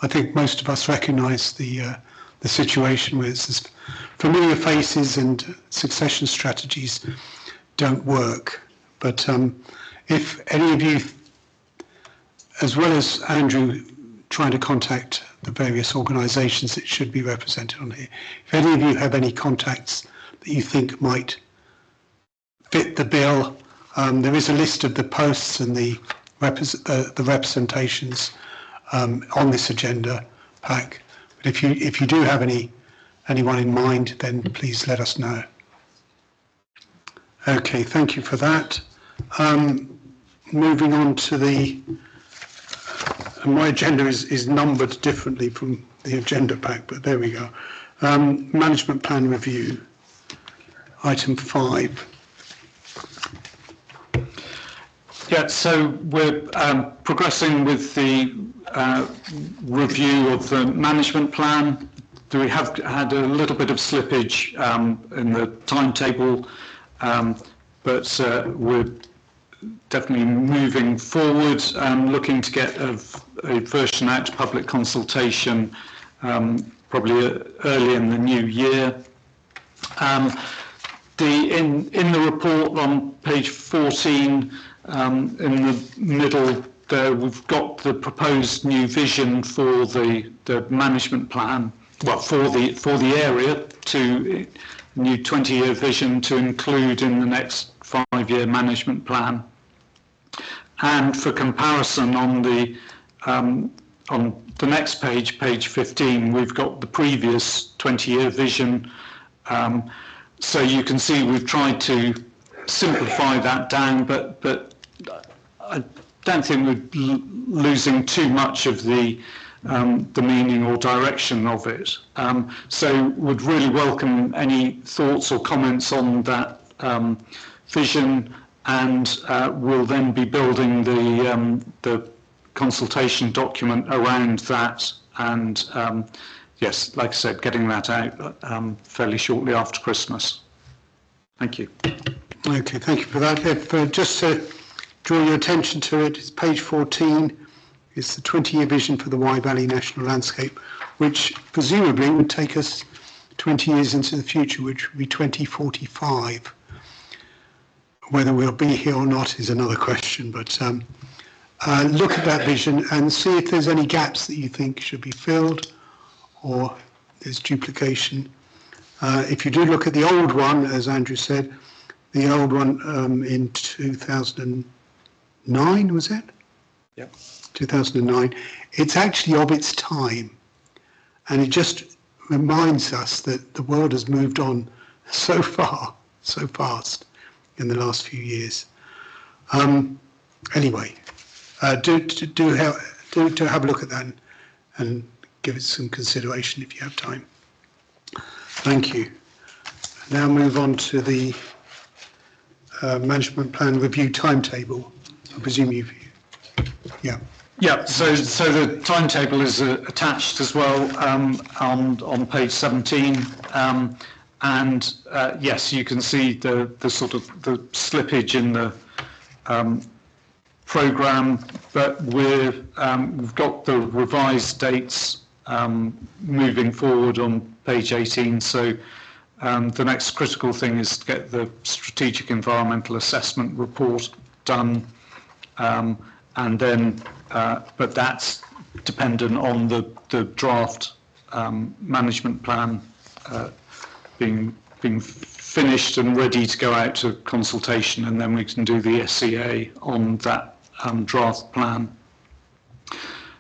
I think most of us recognise the situation where it's familiar faces and succession strategies don't work. But if any of you, as well as Andrew trying to contact the various organisations that should be represented on here, if any of you have any contacts that you think might fit the bill, there is a list of the posts and the representations on this agenda pack. But if you do have anyone in mind, then please let us know. Okay, thank you for that. Moving on to my agenda is numbered differently from the agenda pack, but there we go. Management plan review, item 5. Yeah, so we're progressing with the review of the management plan. We have had a little bit of slippage in the timetable, but we're definitely moving forward and looking to get a version out to public consultation probably early in the new year. In the report on page 14, in the middle there, we've got the proposed new vision for the management plan, well, for the area, to new 20-year vision to include in the next 5-year management plan. And for comparison, on the next page, page 15, we've got the previous 20-year vision. So you can see we've tried to simplify that down, but I don't think we're losing too much of the meaning or direction of it. So would really welcome any thoughts or comments on that vision, and we'll then be building the consultation document around that, and yes, like I said, getting that out fairly shortly after Christmas. Thank you. Okay, thank you for that. If just to draw your attention to it, it's page 14. It's the 20-year vision for the Wye Valley National Landscape, which presumably would take us 20 years into the future, which would be 2045. Whether we'll be here or not is another question, but look at that vision and see if there's any gaps that you think should be filled or there's duplication. If you do look at the old one, as Andrew said, the old one in 2009, was it? Yep. 2009, it's actually of its time, and it just reminds us that the world has moved on so far, so fast in the last few years. Anyway, do have a look at that and give it some consideration if you have time. Thank you. Now move on to the management plan review timetable. I presume yeah. Yeah, so the timetable is attached as well on page 17, and yes, you can see the sort of the slippage in programme, but we've got the revised dates moving forward on page 18. So the next critical thing is to get the strategic environmental assessment report done, and then, but that's dependent on the draft management plan being finished and ready to go out to consultation, and then we can do the SCA on that draft plan.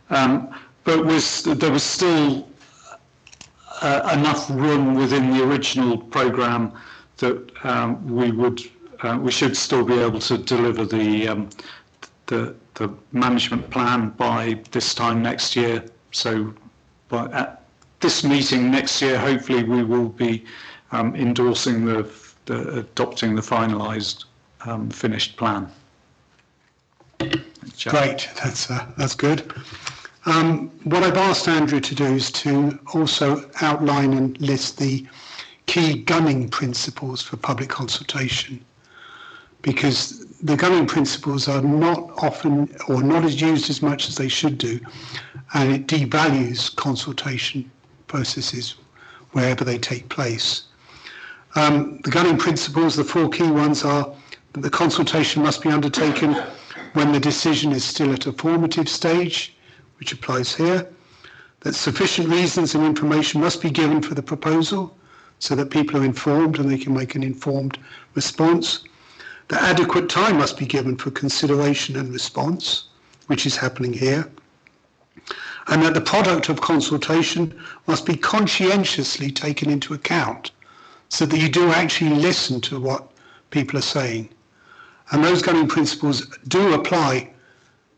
But there was still enough room within the original programme that we should still be able to deliver the management plan by this time next year. So at this meeting next year, hopefully we will be endorsing adopting the finalised finished plan. Great, that's good. What I've asked Andrew to do is to also outline and list the key gunning principles for public consultation, because the gunning principles are not often or not as used as much as they should do, and it devalues consultation processes wherever they take place. The gunning principles, the four key ones, are that the consultation must be undertaken when the decision is still at a formative stage, which applies here, that sufficient reasons and information must be given for the proposal so that people are informed and they can make an informed response, that adequate time must be given for consideration and response, which is happening here, and that the product of consultation must be conscientiously taken into account so that you do actually listen to what people are saying. And those gunning principles do apply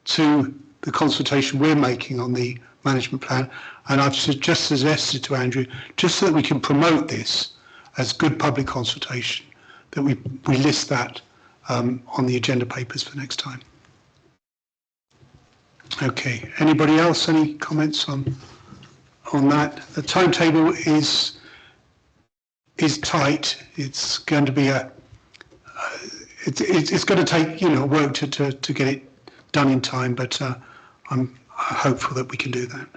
to the consultation we're making on the management plan, and I've just suggested to Andrew, just so that we can promote this as good public consultation, that we list that on the agenda papers for next time. Okay, anybody else, any comments on that? The timetable is tight. It's going to be it's going to take work to get it done in time, but I'm hopeful that we can do that.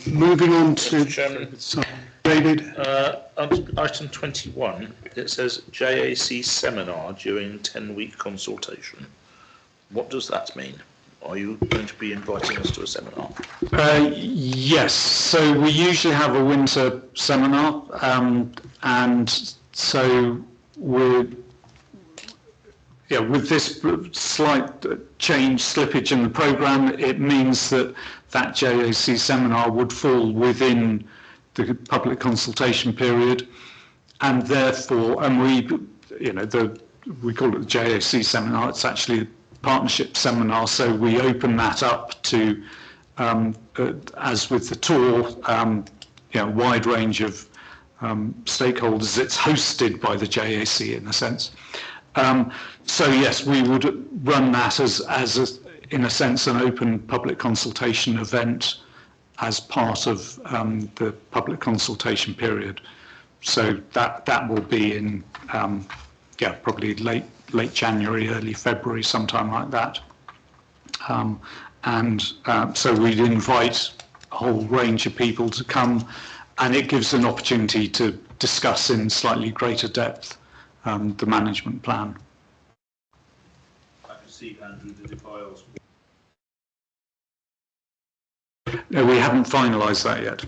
Moving on to Chairman, sorry, David. On item 21, it says JAC seminar during 10-week consultation. What does that mean? Are you going to be inviting us to a seminar? Yes, so we usually have a winter seminar, and so with this slight slippage in the programme, it means that JAC seminar would fall within the public consultation period, and therefore, we call it the JAC seminar. It's actually a partnership seminar, so we open that up to, as with the tour, wide range of stakeholders. It's hosted by the JAC in a sense. So yes, we would run that as in a sense, an open public consultation event as part of the public consultation period. So that will be in probably late January, early February, sometime like that. So we'd invite a whole range of people to come, and it gives an opportunity to discuss in slightly greater depth the management plan. I can see Andrew did the files. No, we haven't finalised that yet.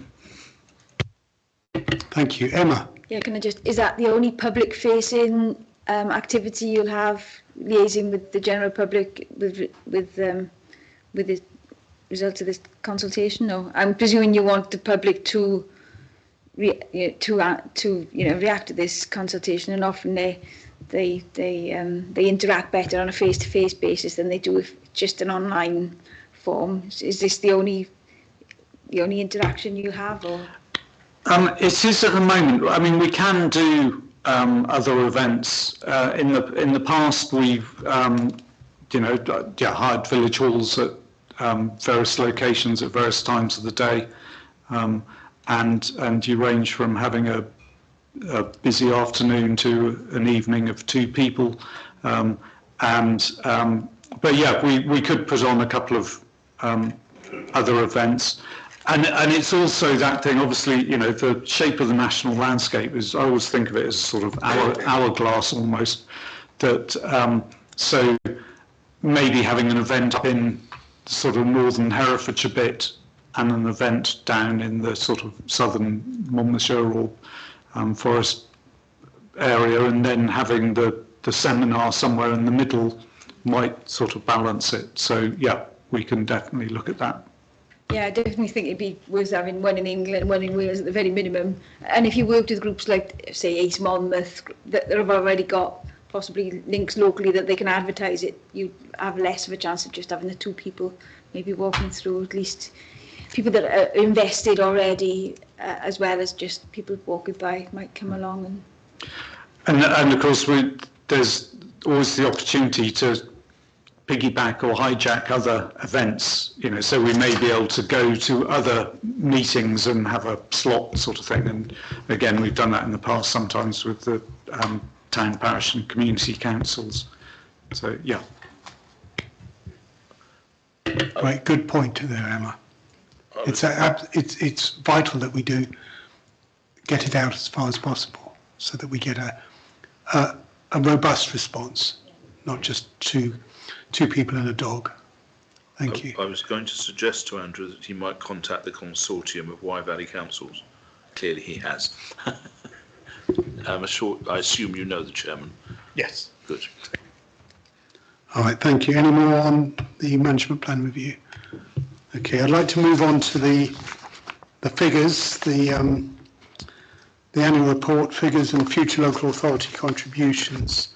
Thank you. Emma? Yeah, can I is that the only public-facing activity you'll have, liaising with the general public with the results of this consultation? No, I'm presuming you want the public to react to this consultation, and often they interact better on a face-to-face basis than they do with just an online form. Is this the only interaction you have, or? It is at the moment. I mean, we can do other events. In the past, we've hired village halls at various locations at various times of the day, and you range from having a busy afternoon to an evening of 2 people, And but yeah, we could put on a couple of other events. And it's also that thing, obviously, you know, the shape of the national landscape is, I always think of it as sort of hourglass almost, that so maybe having an event up in sort of northern Herefordshire bit and an event down in the sort of southern Monmouthshire or Forest area, and then having the seminar somewhere in the middle might sort of balance it. So yeah, we can definitely look at that. Yeah, I definitely think it'd be worth having one in England, one in Wales at the very minimum. And if you worked with groups like, say, East Monmouth, that have already got possibly links locally that they can advertise it, you have less of a chance of just having the two people maybe walking through, at least people that are invested already, as well as just people walking by might come along. And of course, there's always the opportunity to piggyback or hijack other events, you know, so we may be able to go to other meetings and have a slot sort of thing. And again, we've done that in the past sometimes with the town, parish and community councils. So, yeah. Right, good point there, Emma. It's vital that we do get it out as far as possible so that we get a robust response, not just two people and a dog. Thank you. I was going to suggest to Andrew that he might contact the consortium of Wye Valley Councils. Clearly he has. I assume you know the chairman. Yes. Good. All right, thank you. Any more on the management plan review? Okay, I'd like to move on to the figures, the annual report figures and future local authority contributions.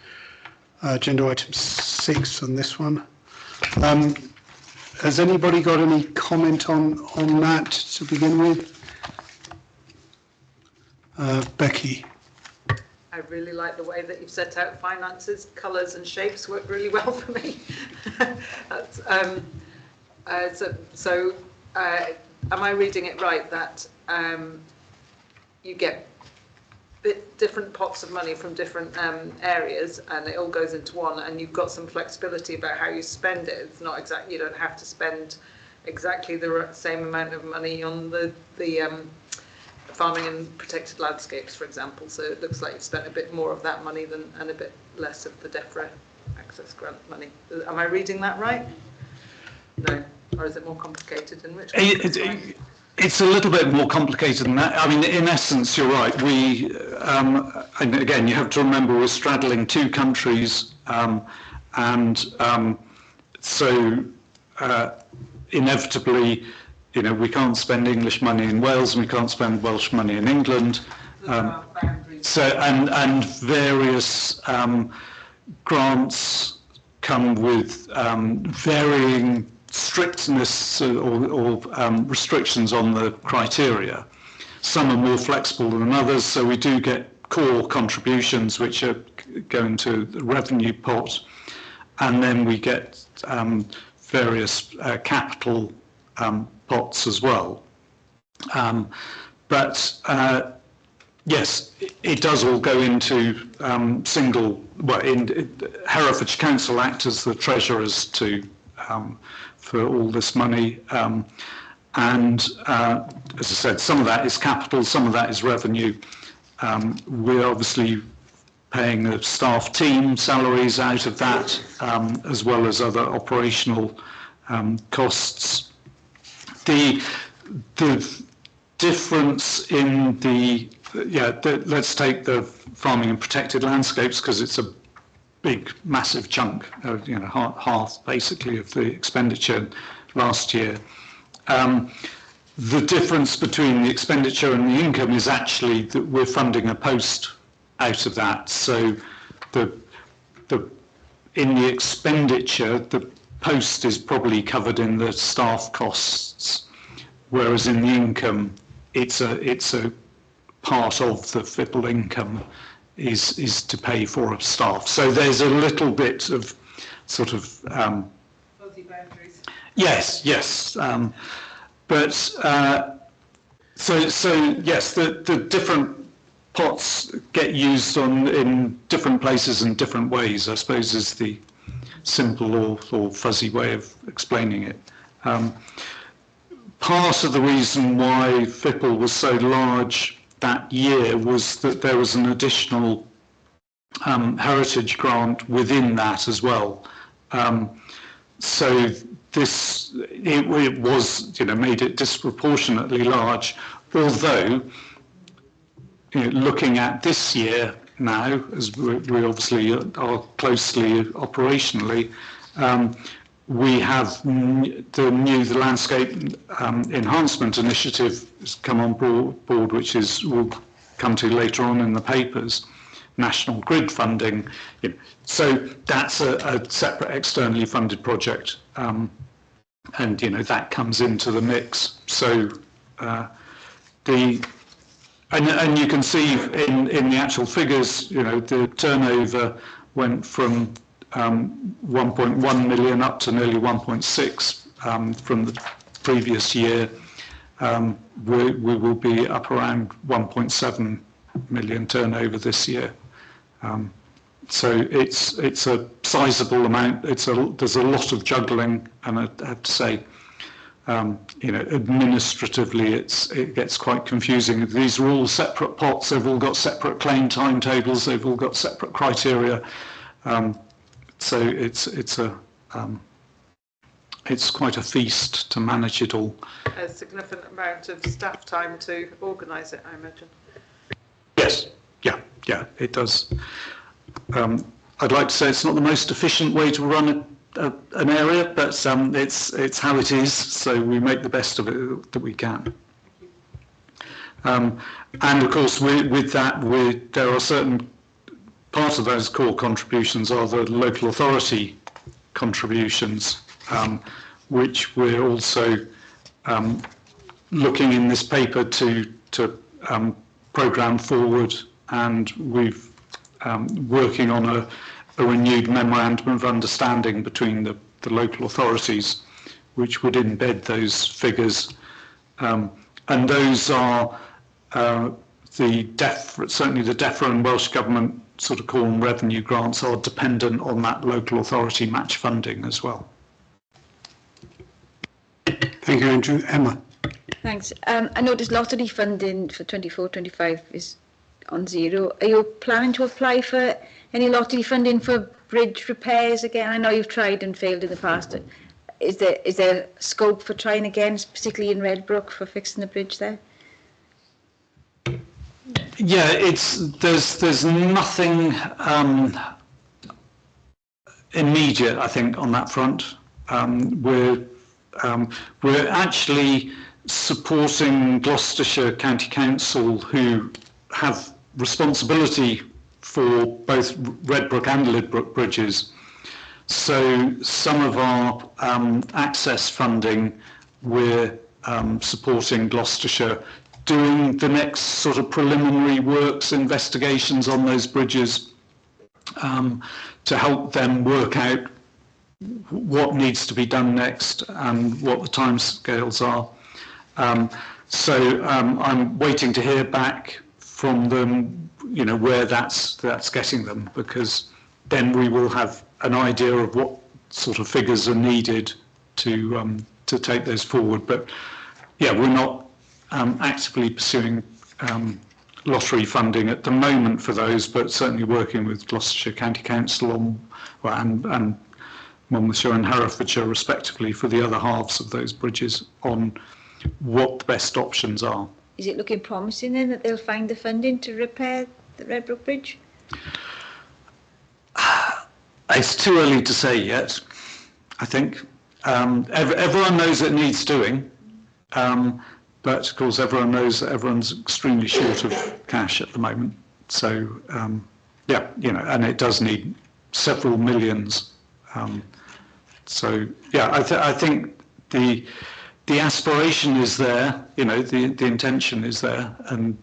Agenda item 6 on this one. Has anybody got any comment on that to begin with? Becky. I really like the way that you've set out finances. Colours and shapes work really well for me. That's, am I reading it right that you get different pots of money from different areas, and it all goes into one, and you've got some flexibility about how you spend it? It's not exactly, you don't have to spend exactly the same amount of money on the farming and protected landscapes, for example. So it looks like you've spent a bit more of that money and a bit less of the DEFRA access grant money. Am I reading that right? No, or is it more complicated? In which it's a little bit more complicated than that. I mean, in essence, you're right. We, and again, you have to remember we're straddling two countries, so inevitably, you know, we can't spend English money in Wales and we can't spend Welsh money in England. And various grants come with varying strictness or restrictions on the criteria. Some are more flexible than others, so we do get core contributions which are going to the revenue pot, and then we get various capital pots as well. Yes, it does all go into single, well, Herefordshire Council act as the treasurers for all this money. And as I said, some of that is capital, some of that is revenue. We're obviously paying the staff team salaries out of that, as well as other operational costs. The difference in let's take the farming and protected landscapes, because it's a big, massive chunk, half basically of the expenditure last year. The difference between the expenditure and the income is actually that we're funding a post out of that. So in the expenditure, the post is probably covered in the staff costs, whereas in the income, it's a part of the FIPL income is to pay for staff. So there's a little bit of sort of fuzzy boundaries. Yes. So yes, the different pots get used in different places and different ways, I suppose, is the simple or fuzzy way of explaining it. Part of the reason why FIPL was so large that year was that there was an additional heritage grant within that as well. So it was, made it disproportionately large, although, looking at this year now, as we obviously are closely operationally, we have the landscape enhancement initiative has come on board, which we'll come to later on in the papers, National Grid funding. So that's a separate externally funded project, and that comes into the mix. So and you can see in the actual figures, the turnover went from 1.1 million up to nearly 1.6 from the previous year. We will be up around 1.7 million turnover this year. So it's a sizable amount. There's a lot of juggling, and I have to say, administratively it gets quite confusing. These are all separate pots. They've all got separate claim timetables. They've all got separate criteria. So it's quite a feast to manage it all. A significant amount of staff time to organise it, I imagine. Yes, yeah, it does. I'd like to say it's not the most efficient way to run an area, but it's how it is. So we make the best of it that we can. And of course, with that, there are certain part of those core contributions are the local authority contributions, which we're also looking in this paper to programme forward, and we've working on a renewed memorandum of understanding between the local authorities, which would embed those figures, and those are certainly the DEFRA and Welsh Government sort of core and revenue grants are dependent on that local authority match funding as well. Thank you, Andrew. Emma. Thanks. I noticed lottery funding for 24-25 is on zero. Are you planning to apply for any lottery funding for bridge repairs again? I know you've tried and failed in the past. Is there scope for trying again, particularly in Redbrook, for fixing the bridge there? Yeah, there's nothing immediate, I think, on that front. We're actually supporting Gloucestershire County Council, who have responsibility for both Redbrook and Lidbrook bridges. So some of our access funding, we're supporting Gloucestershire, doing the next sort of preliminary works investigations on those bridges to help them work out what needs to be done next and what the timescales are. So I'm waiting to hear back from them, where that's getting them, because then we will have an idea of what sort of figures are needed to take those forward. But yeah, we're not actively pursuing lottery funding at the moment for those, but certainly working with Gloucestershire County Council and Monmouthshire and Herefordshire respectively for the other halves of those bridges on what the best options are. Is it looking promising then that they'll find the funding to repair the Redbrook Bridge? It's too early to say yet, I think. Everyone knows it needs doing, but of course everyone knows that everyone's extremely short of cash at the moment. So yeah, and it does need several millions. So yeah, I think the aspiration is there, the intention is there, and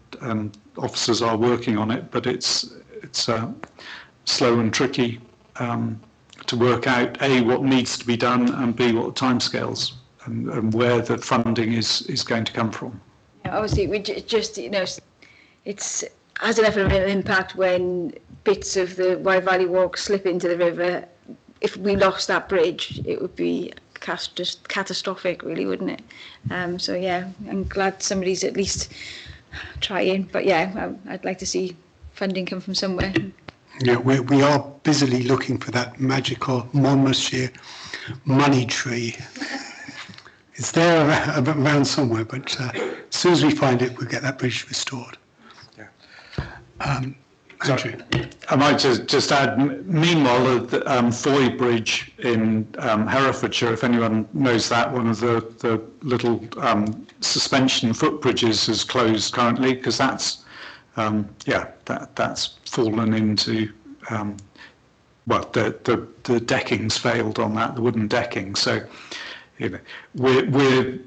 officers are working on it, but it's slow and tricky to work out A, what needs to be done, and B, what the timescales and where the funding is going to come from. Yeah, obviously, we just it's has an impact when bits of the Wye Valley Walk slip into the river. if we lost that bridge, it would be just catastrophic, really, wouldn't it? So yeah, I'm glad somebody's at least trying. But yeah, I'd like to see funding come from somewhere. Yeah, we are busily looking for that magical Monmouthshire money tree. It's there around somewhere, but as soon as we find it, we'll get that bridge restored. Andrew. I might just add, meanwhile, the Foy Bridge in Herefordshire, if anyone knows that, one of the little suspension footbridges is closed currently, because that's, that's fallen into, well, the decking's failed on that, the wooden decking. So, you know, we're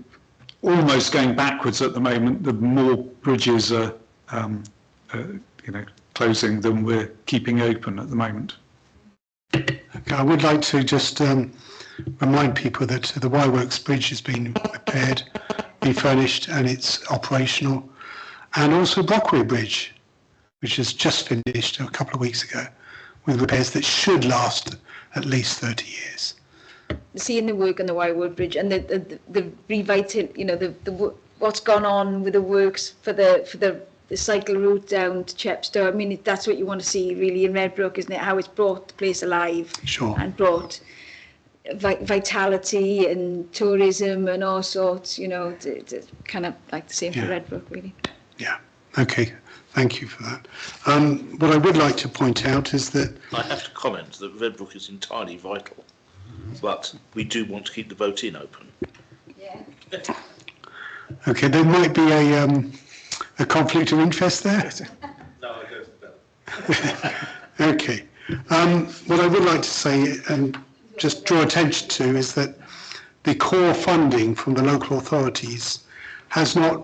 almost going backwards at the moment. The more bridges are, you know, closing than we're keeping open at the moment. Okay, I would like to just remind people that the Wye Works Bridge has been repaired, refurnished, and it's operational. And also Brockway Bridge, which has just finished a couple of weeks ago, with repairs that should last at least 30 years. Seeing the work on the Wye Wood Bridge and the revital, you know, what's gone on with the works for the cycle route down to Chepstow. I mean, that's what you want to see really in Redbrook, isn't it? How it's brought the place alive. Sure. And brought vitality and tourism and all sorts, you know, to kind of like the same for Redbrook, really. Yeah, okay, thank you for that. What I would like to point out is that... I have to comment that Redbrook is entirely vital, but we do want to keep the boat in open. Yeah. Okay, there might be a conflict of interest there? No, I don't. Okay. What I would like to say and just draw attention to is that the core funding from the local authorities has not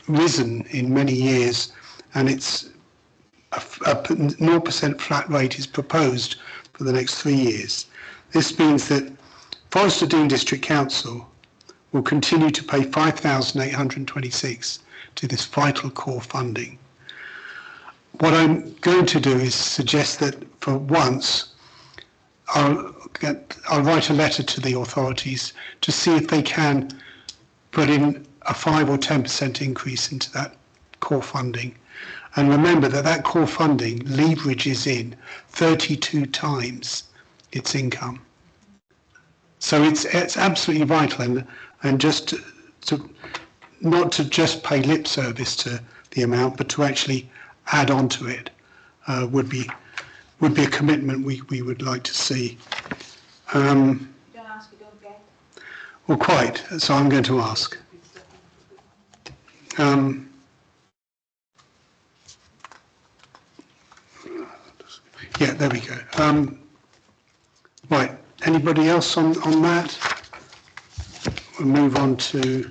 risen in many years, and it's a 0% flat rate is proposed for the next 3 years. This means that Forest of Dean District Council will continue to pay £5,826 to this vital core funding. What I'm going to do is suggest that for once I'll write a letter to the authorities to see if they can put in a 5 or 10% increase into that core funding. And remember that core funding leverages in 32 times its income. So it's absolutely vital, and just to not to just pay lip service to the amount, but to actually add on to it would be a commitment we would like to see. Don't ask, you don't get. Well, quite. So I'm going to ask. Yeah, there we go. Right. Anybody else on that? We'll move on to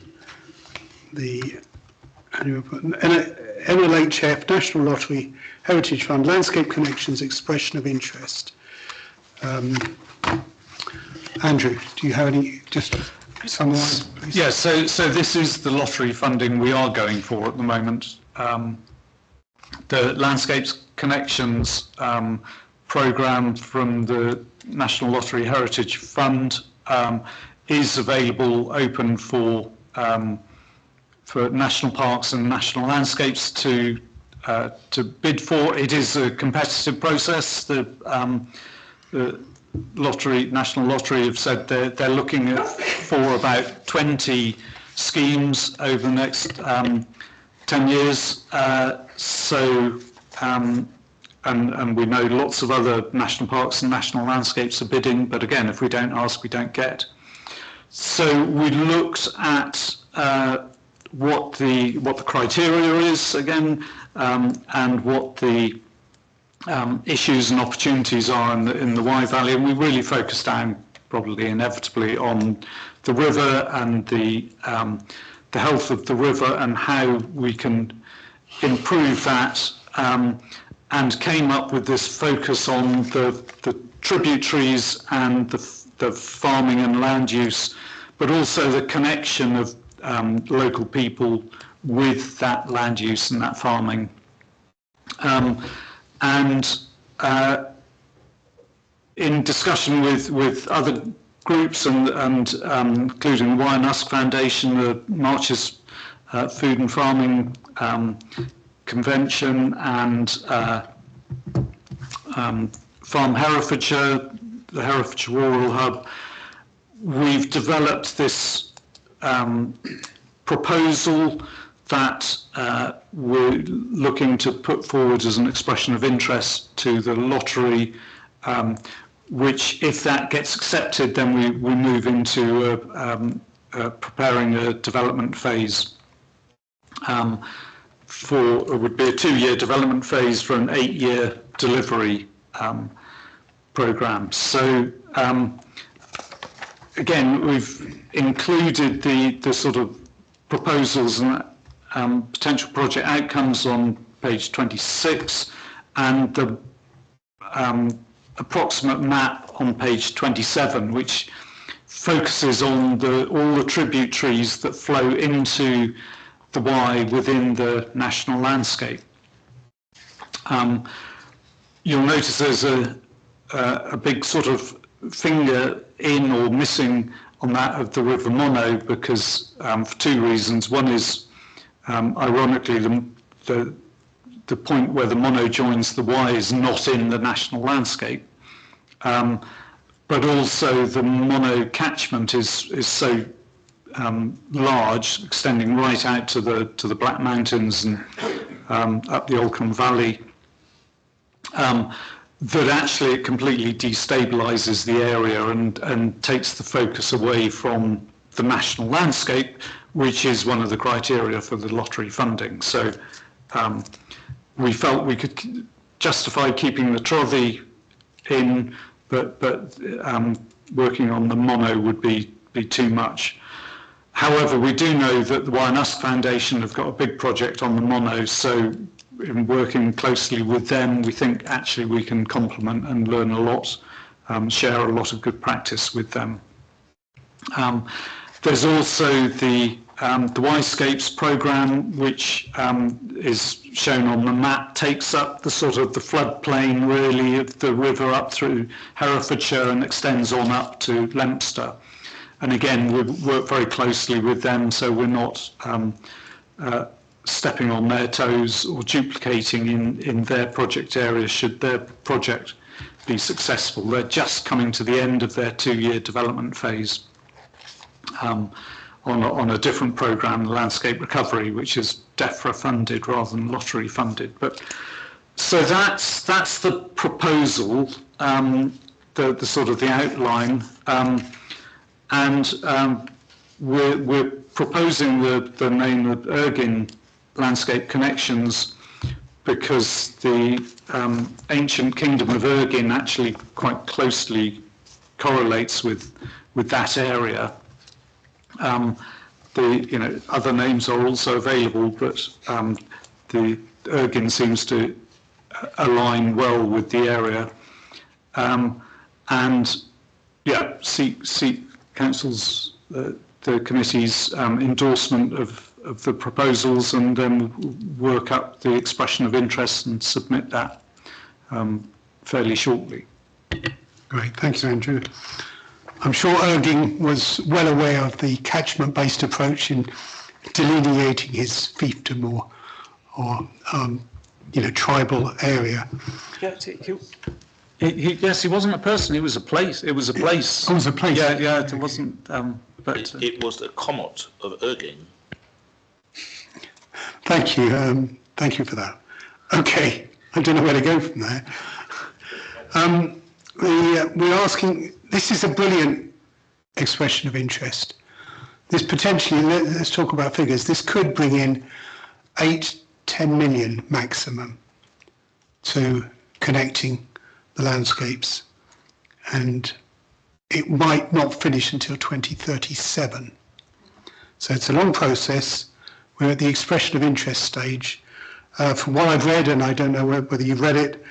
the NLHF, National Lottery, Heritage Fund, Landscape Connections, Expression of Interest. Andrew, do you have any, just summarise, please? Yes, so this is the lottery funding we are going for at the moment. The Landscapes Connections programme from the National Lottery Heritage Fund is available, open for national parks and national landscapes to bid for. It is a competitive process. The National Lottery have said they're looking for about 20 schemes over the next 10 years. And we know lots of other national parks and national landscapes are bidding, but again, if we don't ask, we don't get. So we looked at what the criteria is again, and what the issues and opportunities are in the Wye Valley, and we really focused down probably inevitably on the river and the health of the river and how we can improve that, and came up with this focus on the tributaries and the farming and land use, but also the connection of local people with that land use and that farming. in discussion with other groups and including the Wye and Usk Foundation, the Marches Food and Farming Convention, and Farm Herefordshire, the Herefordshire Rural Hub, we've developed this proposal that we're looking to put forward as an expression of interest to the lottery, which, if that gets accepted, then we move into preparing a development phase it would be a 2-year development phase for an 8-year delivery program. So again, we've included the sort of proposals and potential project outcomes on page 26, and the approximate map on page 27, which focuses on all the tributaries that flow into the Wye within the national landscape. You'll notice there's a big sort of finger in or missing on that of the River Monnow, because for 2 reasons. One is, ironically, the point where the Monnow joins the Wye is not in the national landscape, but also the Monnow catchment is so large, extending right out to the Black Mountains and up the Oldcombe Valley, that actually it completely destabilizes the area and takes the focus away from the national landscape, which is one of the criteria for the lottery funding. So we felt we could justify keeping the Trothy in, but working on the Monnow would be too much. However, we do know that the Wye and Usk Foundation have got a big project on the Monnow, so in working closely with them, we think actually we can complement and learn a lot, share a lot of good practice with them. There's also the Wye-scapes programme, which is shown on the map, takes up the sort of the floodplain really of the river up through Herefordshire and extends on up to Leinster. And again, we work very closely with them, so we're not stepping on their toes or duplicating in their project area should their project be successful. They're just coming to the end of their 2-year development phase on a different programme, Landscape Recovery, which is DEFRA funded rather than lottery funded. But so that's the proposal, the sort of the outline. And we're proposing the name of Ergin Landscape Connections because the ancient kingdom of Ergin actually quite closely correlates with that area. Other names are also available, but the Ergin seems to align well with the area. And yeah, seek Council's, the committee's endorsement of the proposals, and then work up the expression of interest and submit that fairly shortly. Great, thanks, Andrew. I'm sure Ergin was well aware of the catchment-based approach in delineating his fiefdom or tribal area. Yes, he wasn't a person. It was a place. It was a place. Oh, it was a place. Yeah. It wasn't. But it was the Commot of Ergin. Thank you. Thank you for that. Okay, I don't know where to go from there. We're asking. This is a brilliant expression of interest. This potentially. Let's talk about figures. This could bring in 8-10 million maximum to connecting the landscapes, and it might not finish until 2037. So it's a long process. We're at the expression of interest stage. From what I've read, and I don't know whether you've read it,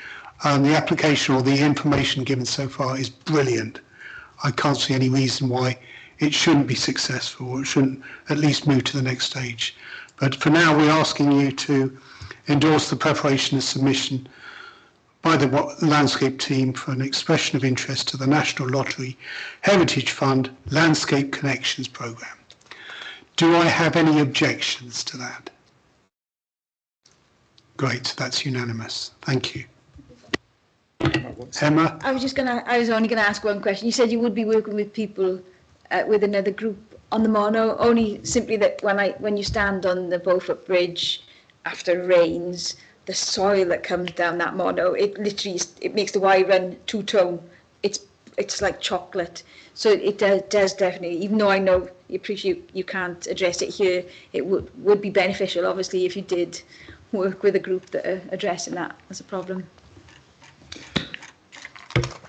the application or the information given so far is brilliant. I can't see any reason why it shouldn't be successful, or it shouldn't at least move to the next stage. But for now, we're asking you to endorse the preparation and submission by the landscape team for an expression of interest to the National Lottery Heritage Fund Landscape Connections Programme. Do I have any objections to that? Great, that's unanimous. Thank you. Emma? I was only gonna ask one question. You said you would be working with people, with another group on the mono, only simply that when you stand on the Beaufort Bridge after it rains, the soil that comes down that mono, it literally, it makes the Y run two-tone. It's like chocolate. So it does definitely, even though I know you appreciate you can't address it here, it would be beneficial, obviously, if you did work with a group that are addressing that as a problem.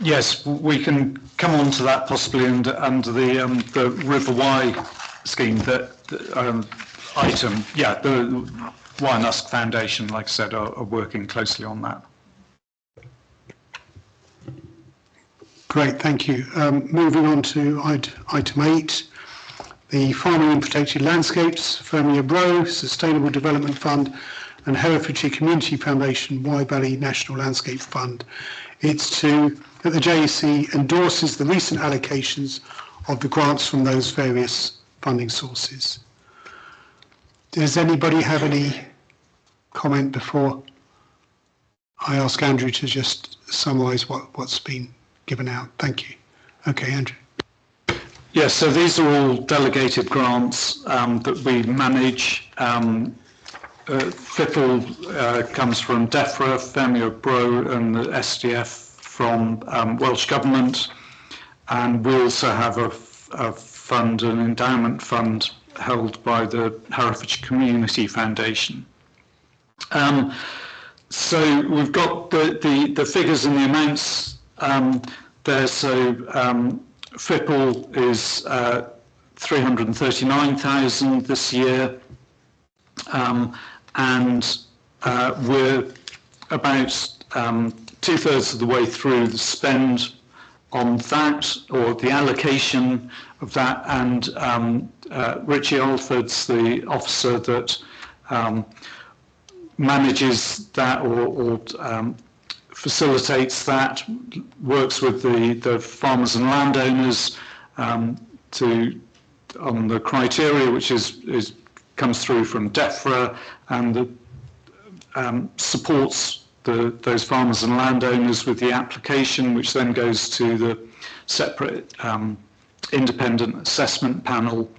Yes, we can come on to that possibly under the River Wye scheme, item. Yeah, the Wye-Usk Foundation, like I said, are working closely on that. Great, thank you. Moving on to item 8, the Farming and Protected Landscapes, Fermier Bro, Sustainable Development Fund and Herefordshire Community Foundation Wye Valley National Landscape Fund. It's that the JEC endorses the recent allocations of the grants from those various funding sources. Does anybody have any comment before I ask Andrew to just summarise what's been given out? Thank you. Okay, Andrew. Yes, so these are all delegated grants that we manage. FIPL comes from DEFRA, Fermier Bro and the SDF from Welsh Government, and we also have a fund, an endowment fund held by the Herefordshire Community Foundation. So we've got the figures and the amounts there. So FIPL is 339,000 this year, and we're about two-thirds of the way through the spend on that, or the allocation of that, and Richie Alford's the officer that manages that or facilitates that, works with the farmers and landowners on the criteria, which comes through from DEFRA, and supports those farmers and landowners with the application, which then goes to the separate independent assessment panel,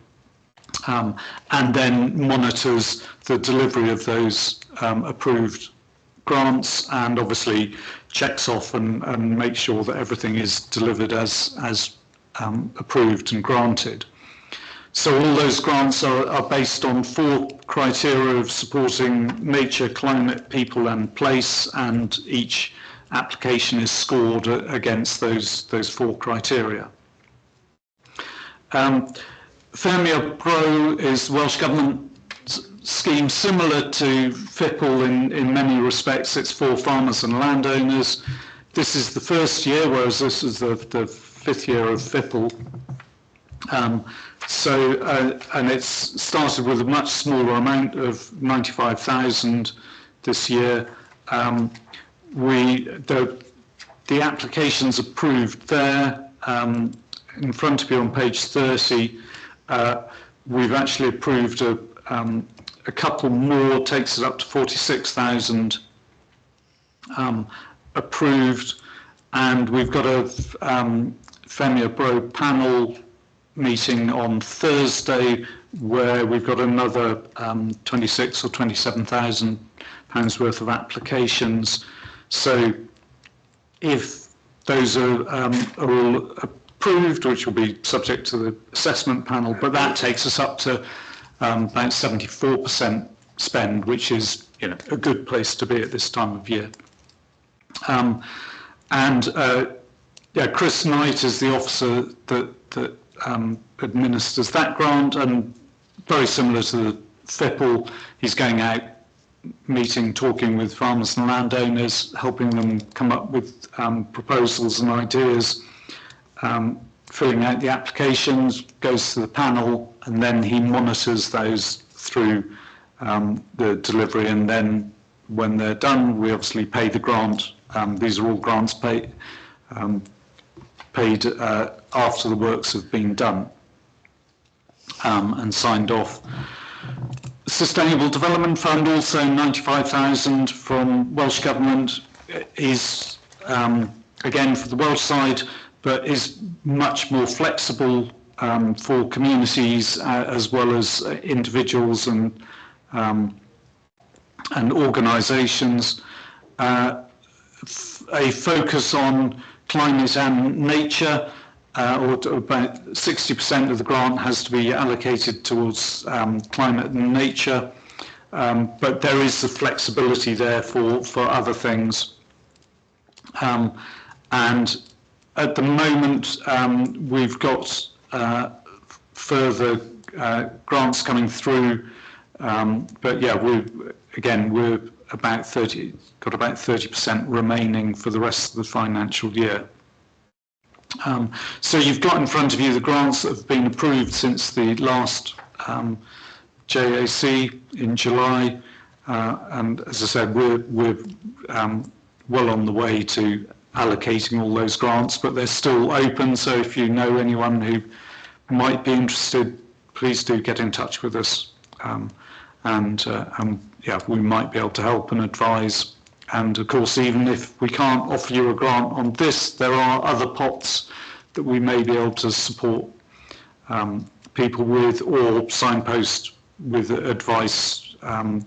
and then monitors the delivery of those approved grants, and obviously checks off and makes sure that everything is delivered as approved and granted. So all those grants are based on 4 criteria of supporting nature, climate, people and place, and each application is scored against those 4 criteria. Fermier Bro is Welsh Government scheme similar to FIPL in many respects. It's for farmers and landowners. This is the first year, whereas this is the 5th year of FIPL. And it's started with a much smaller amount of 95,000 this year. The applications approved there, in front of you on page 30, we've actually approved a couple more, takes it up to 46,000 approved, and we've got a Fermier Bro panel meeting on Thursday where we've got another 26 or 27,000 pounds worth of applications. So if those are all approved, which will be subject to the assessment panel, but that takes us up to about 74% spend, which is a good place to be at this time of year. Chris Knight is the officer that administers that grant, and very similar to the FIPL, he's going out, meeting, talking with farmers and landowners, helping them come up with proposals and ideas, filling out the applications, goes to the panel, and then he monitors those through the delivery, and then when they're done, we obviously pay the grant These are all grants paid after the works have been done and signed off. Sustainable Development Fund, also 95,000 from Welsh Government, is again for the Welsh side, but is much more flexible for communities as well as individuals and organisations. A focus on climate and nature, or about 60% of the grant has to be allocated towards climate and nature, but there is the flexibility there for other things. And at the moment, we've got further grants coming through, but yeah, we're about 30% remaining for the rest of the financial year. So you've got in front of you the grants that have been approved since the last JAC in July, and as I said, we're well on the way to allocating all those grants, but they're still open. So if you know anyone who might be interested, please do get in touch with us, yeah, we might be able to help and advise. And of course, even if we can't offer you a grant on this, there are other pots that we may be able to support people with, or signpost with advice and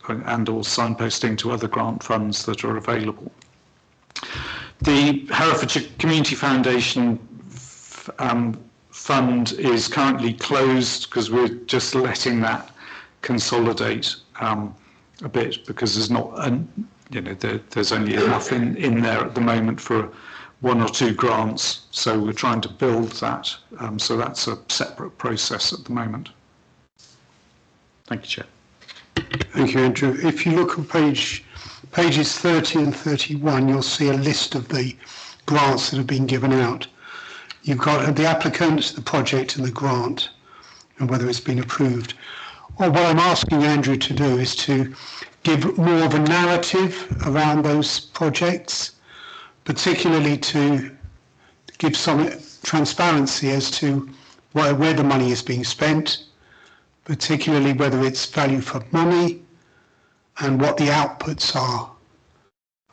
or signposting to other grant funds that are available. The Herefordshire Community Foundation fund is currently closed because we're just letting that consolidate a bit, because there's not there's only enough in there at the moment for 1 or 2 grants, so we're trying to build that. So that's a separate process at the moment. Thank you, Chair. Thank you, Andrew. If you look at pages 30 and 31, you'll see a list of the grants that have been given out. You've got the applicant, the project and the grant, and whether it's been approved. Well, what I'm asking Andrew to do is to give more of a narrative around those projects, particularly to give some transparency as to where the money is being spent, particularly whether it's value for money and what the outputs are,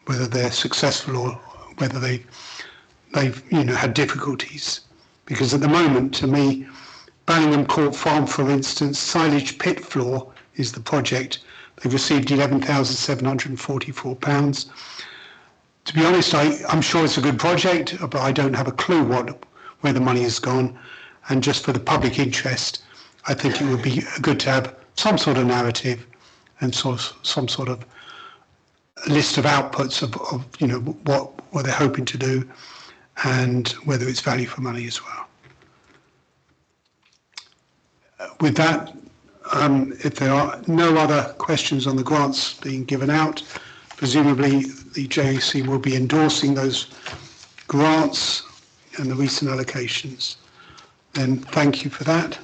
whether they're successful or whether they've had difficulties. Because at the moment, to me, Banningham Court Farm, for instance, silage pit floor is the project. They've received £11,744. To be honest, I'm sure it's a good project, but I don't have a clue where the money has gone. And just for the public interest, I think it would be good to have some sort of narrative and some sort of list of outputs of what they're hoping to do and whether it's value for money as well. With that, if there are no other questions on the grants being given out, presumably the JAC will be endorsing those grants and the recent allocations. Then thank you for that.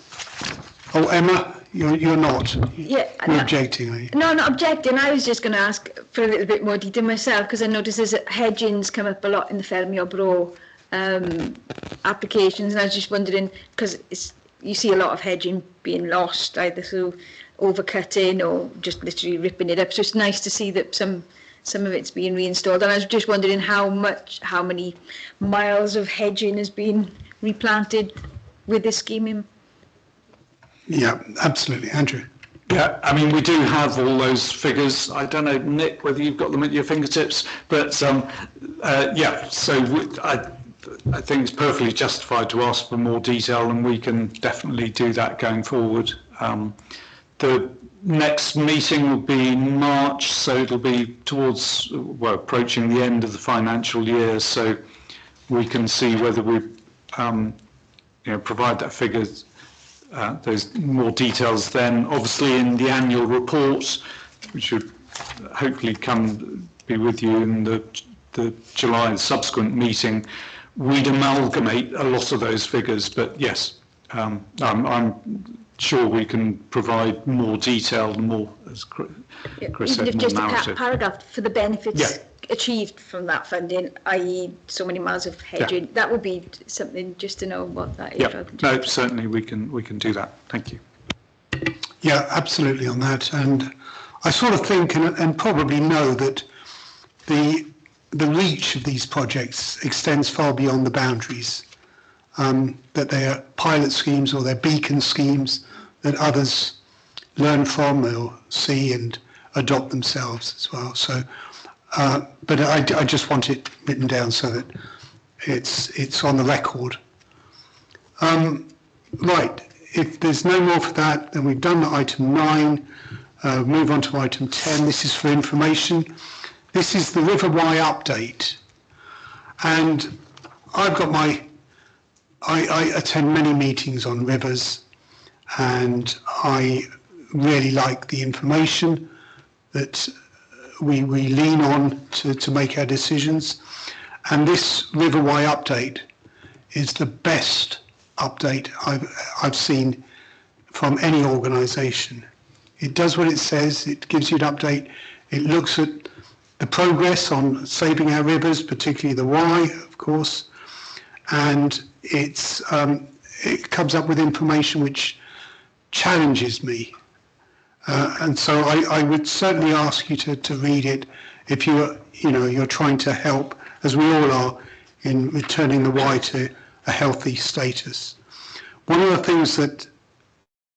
Oh, Emma, you're not. Yeah, you're objecting, are you? No, not objecting. I was just going to ask for a little bit more detail myself, because I noticed there's hedging's come up a lot in the Ffermio Bro applications, and I was just wondering, because you see a lot of hedging being lost either through overcutting or just literally ripping it up. So it's nice to see that some of it's being reinstalled. And I was just wondering how many miles of hedging has been replanted with this scheme. Yeah, absolutely. Andrew. Yeah, I mean, we do have all those figures. I don't know, Nick, whether you've got them at your fingertips, but yeah, so I think it's perfectly justified to ask for more detail, and we can definitely do that going forward. The next meeting will be in March, so it'll be towards, well, approaching the end of the financial year, so we can see whether we provide that figure. There's more details then. Obviously, in the annual report, which should hopefully be with you in the July subsequent meeting, we'd amalgamate a lot of those figures. But yes, I'm sure we can provide more detail and more, as Chris said, more just narrative. A paragraph for the benefits achieved from that funding, i.e. so many miles of hedging. Yeah. That would be something just to know what that is. Yeah, no, certainly we can do that. Thank you. Yeah, absolutely on that. And I sort of think and probably know that the reach of these projects extends far beyond the boundaries, that they are pilot schemes or they're beacon schemes that others learn from or see and adopt themselves as well. So, but I just want it written down so that it's on the record. Right, if there's no more for that, then we've done item 9. Move on to item 10. This is for information. This is the River Wye update. And I've got I attend many meetings on rivers, and I really like the information that we lean on to make our decisions. And this River Wye update is the best update I've seen from any organisation. It does what it says. It gives you an update. It looks at the progress on saving our rivers, particularly the Wye, of course, and it comes up with information which challenges me. And so I would certainly ask you to read it if you're trying to help, as we all are, in returning the Wye to a healthy status. One of the things that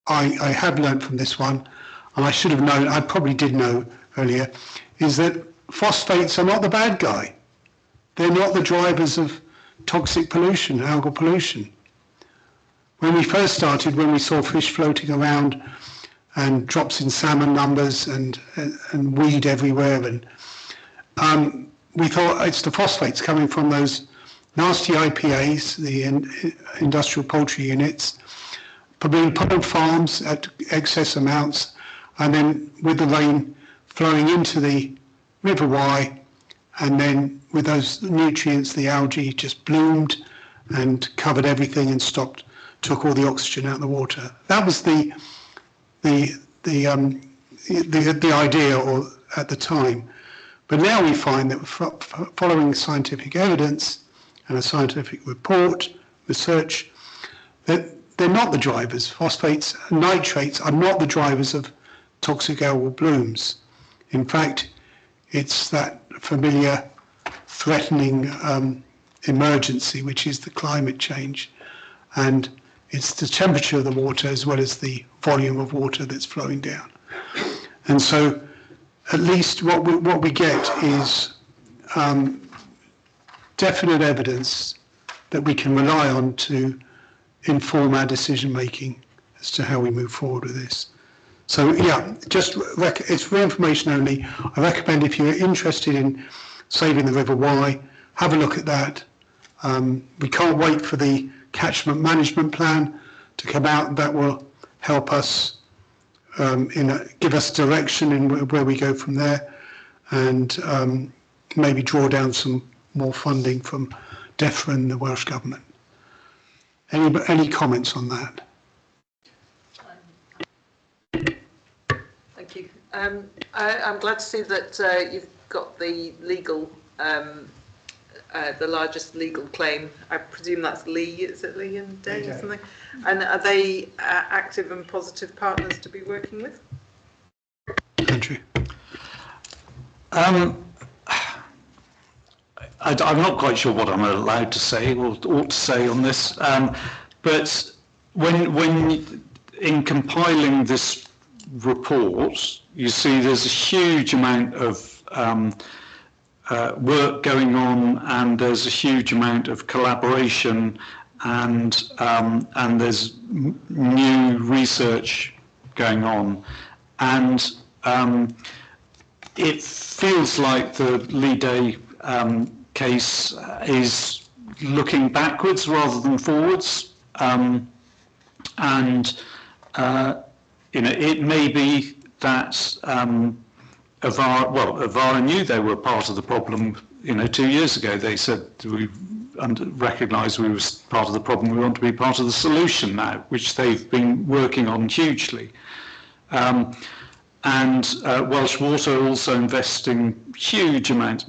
I have learned from this one, and I should have known, I probably did know earlier, is that phosphates are not the bad guy. They're not the drivers of toxic pollution, algal pollution. When we first started, when we saw fish floating around and drops in salmon numbers and weed everywhere, and we thought it's the phosphates coming from those nasty IPAs, the industrial poultry units, being put on farms at excess amounts, and then with the rain flowing into the River Wye, and then with those nutrients, the algae just bloomed and covered everything and took all the oxygen out of the water. That was the idea at the time. But now we find that following scientific evidence and a scientific research, that they're not the drivers. Phosphates and nitrates are not the drivers of toxic algal blooms. In fact, it's that familiar threatening emergency, which is the climate change. And it's the temperature of the water as well as the volume of water that's flowing down. And so at least what we get is definite evidence that we can rely on to inform our decision making as to how we move forward with this. So yeah, it's for information only. I recommend if you're interested in saving the River Wye, have a look at that. We can't wait for the catchment management plan to come out. That will help us give us direction in where we go from there, and maybe draw down some more funding from DEFRA and the Welsh Government. Any comments on that? Thank you. I'm glad to see that you've got the legal, the largest legal claim. I presume that's Lee. Is it Lee and Day or something? And are they active and positive partners to be working with? Andrew. I'm not quite sure what I'm allowed to say or ought to say on this, but when in compiling this report, you see there's a huge amount of work going on, and there's a huge amount of collaboration, and there's new research going on, and it feels like the Lee Day case is looking backwards rather than forwards, and it may be that Avara knew they were part of the problem. 2 years ago they said we recognised we were part of the problem. We want to be part of the solution now, which they've been working on hugely. And Welsh Water are also investing huge amounts,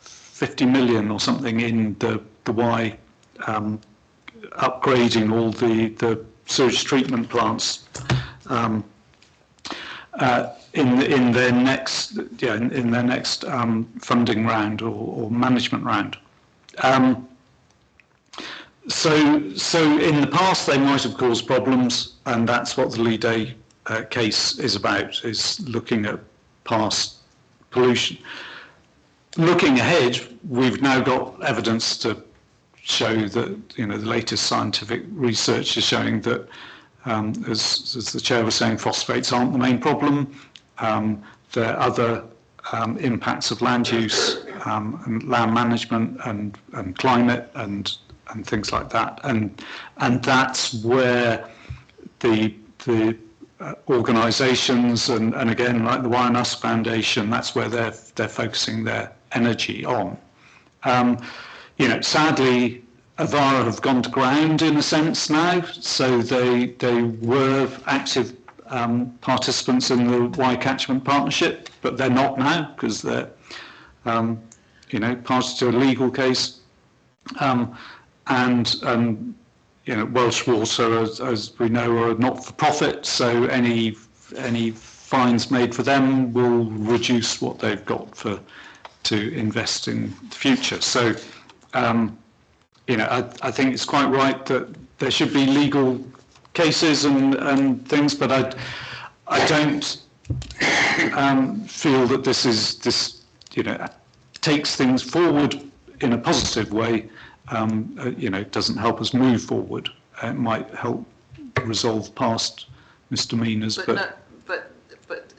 50 million or something in the Wye, upgrading all the sewage treatment plants in their next funding round or management round. So in the past they might have caused problems, and that's what the Leigh case is about, is looking at past pollution. Looking ahead, we've now got evidence to show that, the latest scientific research is showing that, as the chair was saying, phosphates aren't the main problem. There are other impacts of land use and land management and climate and things like that, and that's where the organisations and again, like the Wye and Usk Foundation, that's where they're focusing their energy on. Sadly, Avara have gone to ground in a sense now, so they were active participants in the Wye Catchment Partnership, but they're not now because they're party to a legal case, and Welsh Water, as we know, are not for profit, so any fines made for them will reduce what they've got to invest in the future. So I think it's quite right that there should be legal cases and things, but I don't feel that this takes things forward in a positive way. Doesn't help us move forward. It might help resolve past misdemeanors, but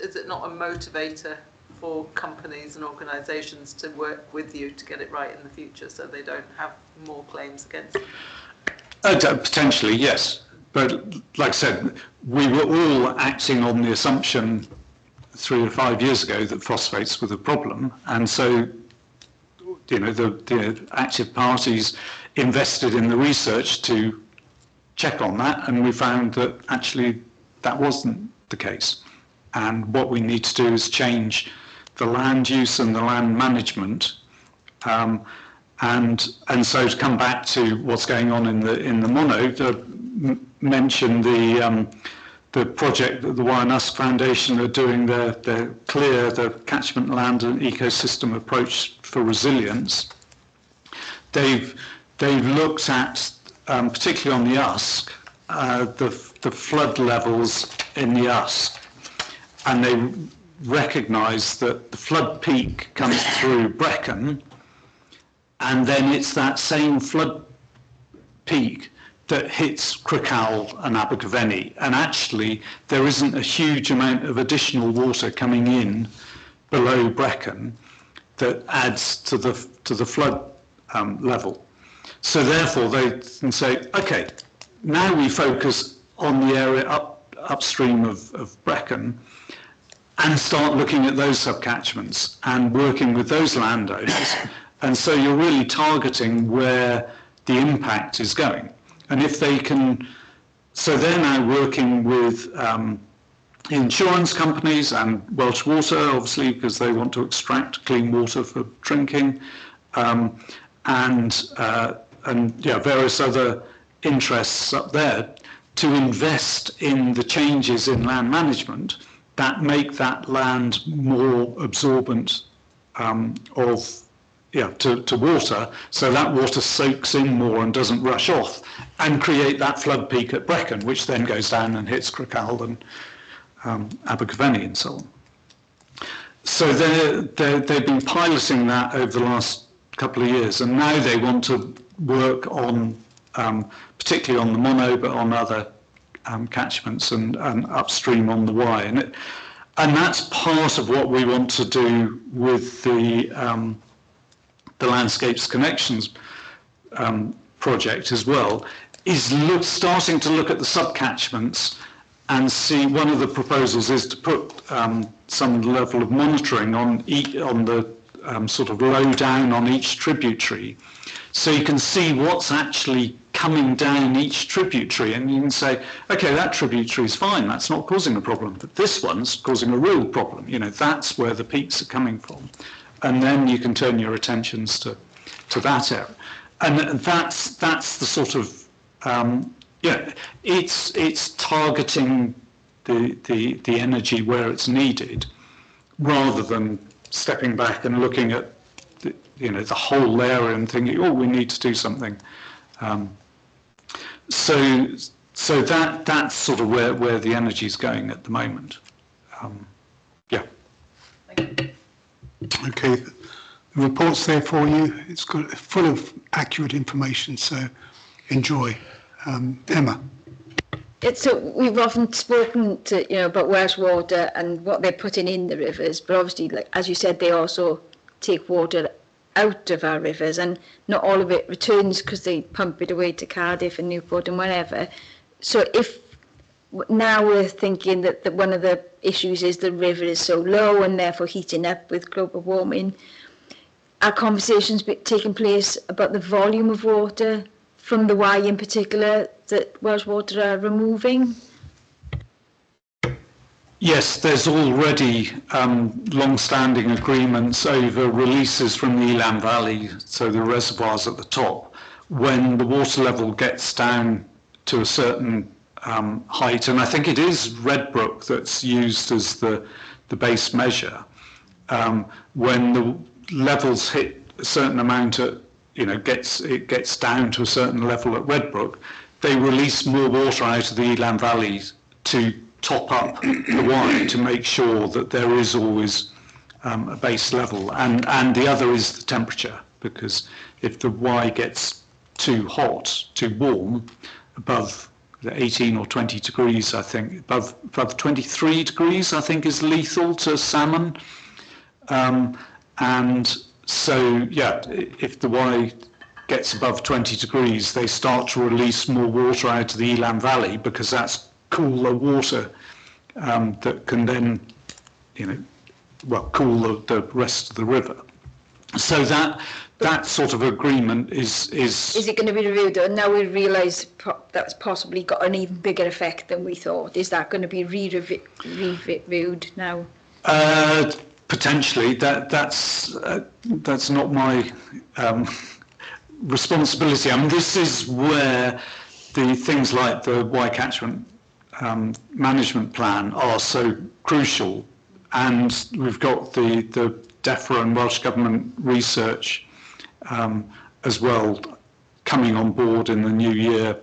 is it not a motivator for companies and organisations to work with you to get it right in the future, so they don't have more claims against them? Potentially, yes. But like I said, we were all acting on the assumption 3 or 5 years ago that phosphates were the problem, and so the active parties invested in the research to check on that, and we found that actually that wasn't the case. And what we need to do is change the land use and the land management. And so to come back to what's going on in the mono, mention the project that the Wye and Usk Foundation are doing, the catchment land and ecosystem approach for resilience. They've looked at, particularly on the Usk, the flood levels in the Usk, and they recognise that the flood peak comes through Brecon, and then it's that same flood peak that hits Crickhowell and Abergavenny, and actually there isn't a huge amount of additional water coming in below Brecon that adds to the flood level. So therefore they can say, okay, now we focus on the area upstream of Brecon and start looking at those subcatchments and working with those landowners. And so you're really targeting where the impact is going. And if they can, so they're now working with insurance companies and Welsh Water, obviously, because they want to extract clean water for drinking, and various other interests up there to invest in the changes in land management that make that land more absorbent to water, so that water soaks in more and doesn't rush off, and create that flood peak at Brecon, which then goes down and hits Crickhowell and Abergavenny and so on. So they've been piloting that over the last couple of years, and now they want to work on, particularly on the mono, but on other catchments and upstream on the Wye. And that's part of what we want to do with the Landscapes Connections project as well, is starting to look at the subcatchments and see. One of the proposals is to put some level of monitoring on the sort of low down on each tributary, so you can see what's actually coming down each tributary, and you can say, okay, that tributary is fine, that's not causing a problem, but this one's causing a real problem. You know, that's where the peaks are coming from. And then you can turn your attentions to that area. And that's the sort of, it's targeting the energy where it's needed, rather than stepping back and looking at the whole area and thinking, oh, we need to do something. So that's sort of where the energy is going at the moment. Okay, the report's there for you. It's full of accurate information, so enjoy. Emma. So we've often spoken to about Welsh Water and what they're putting in the rivers, but obviously, like as you said, they also take water out of our rivers, and not all of it returns because they pump it away to Cardiff and Newport and wherever. So if now we're thinking that one of the issues is the river is so low and therefore heating up with global warming, are conversations taking place about the volume of water from the Wye in particular that Welsh Water are removing? Yes, there's already long-standing agreements over releases from the Elan Valley, so the reservoirs at the top, when the water level gets down to a certain height, and I think it is Redbrook that's used as the base measure. When the levels hit a certain amount, it gets down to a certain level at Redbrook, they release more water out of the Elan Valley to top up the Wye to make sure that there is always a base level, and the other is the temperature, because if the Wye gets too hot, too warm, above the 18 or 20 degrees, I think, above 23 degrees, I think, is lethal to salmon. And so, yeah, if the Wye gets above 20 degrees, they start to release more water out of the Elan Valley, because that's cooler water that can then, cool the rest of the river. So that sort of agreement is it going to be reviewed? And now we realise that's possibly got an even bigger effect than we thought. Is that going to be reviewed now? Potentially. That's not my responsibility. I mean, this is where the things like the Wye Catchment management plan are so crucial, and we've got the DEFRA and Welsh Government research as well coming on board in the new year.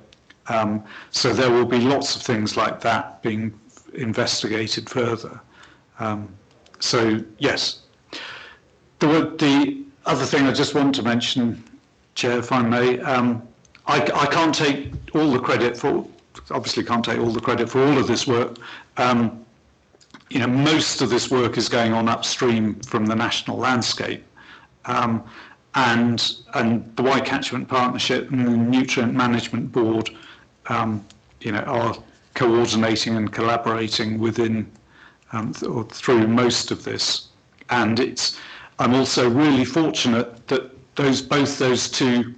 So there will be lots of things like that being investigated further. So yes, the other thing I just want to mention, Chair, if I may, I can't take all the credit for, obviously can't take all the credit for all of this work. Most of this work is going on upstream from the national landscape, and the Wye Catchment Partnership and the Nutrient Management Board, are coordinating and collaborating within or through most of this. And I'm also really fortunate that both those two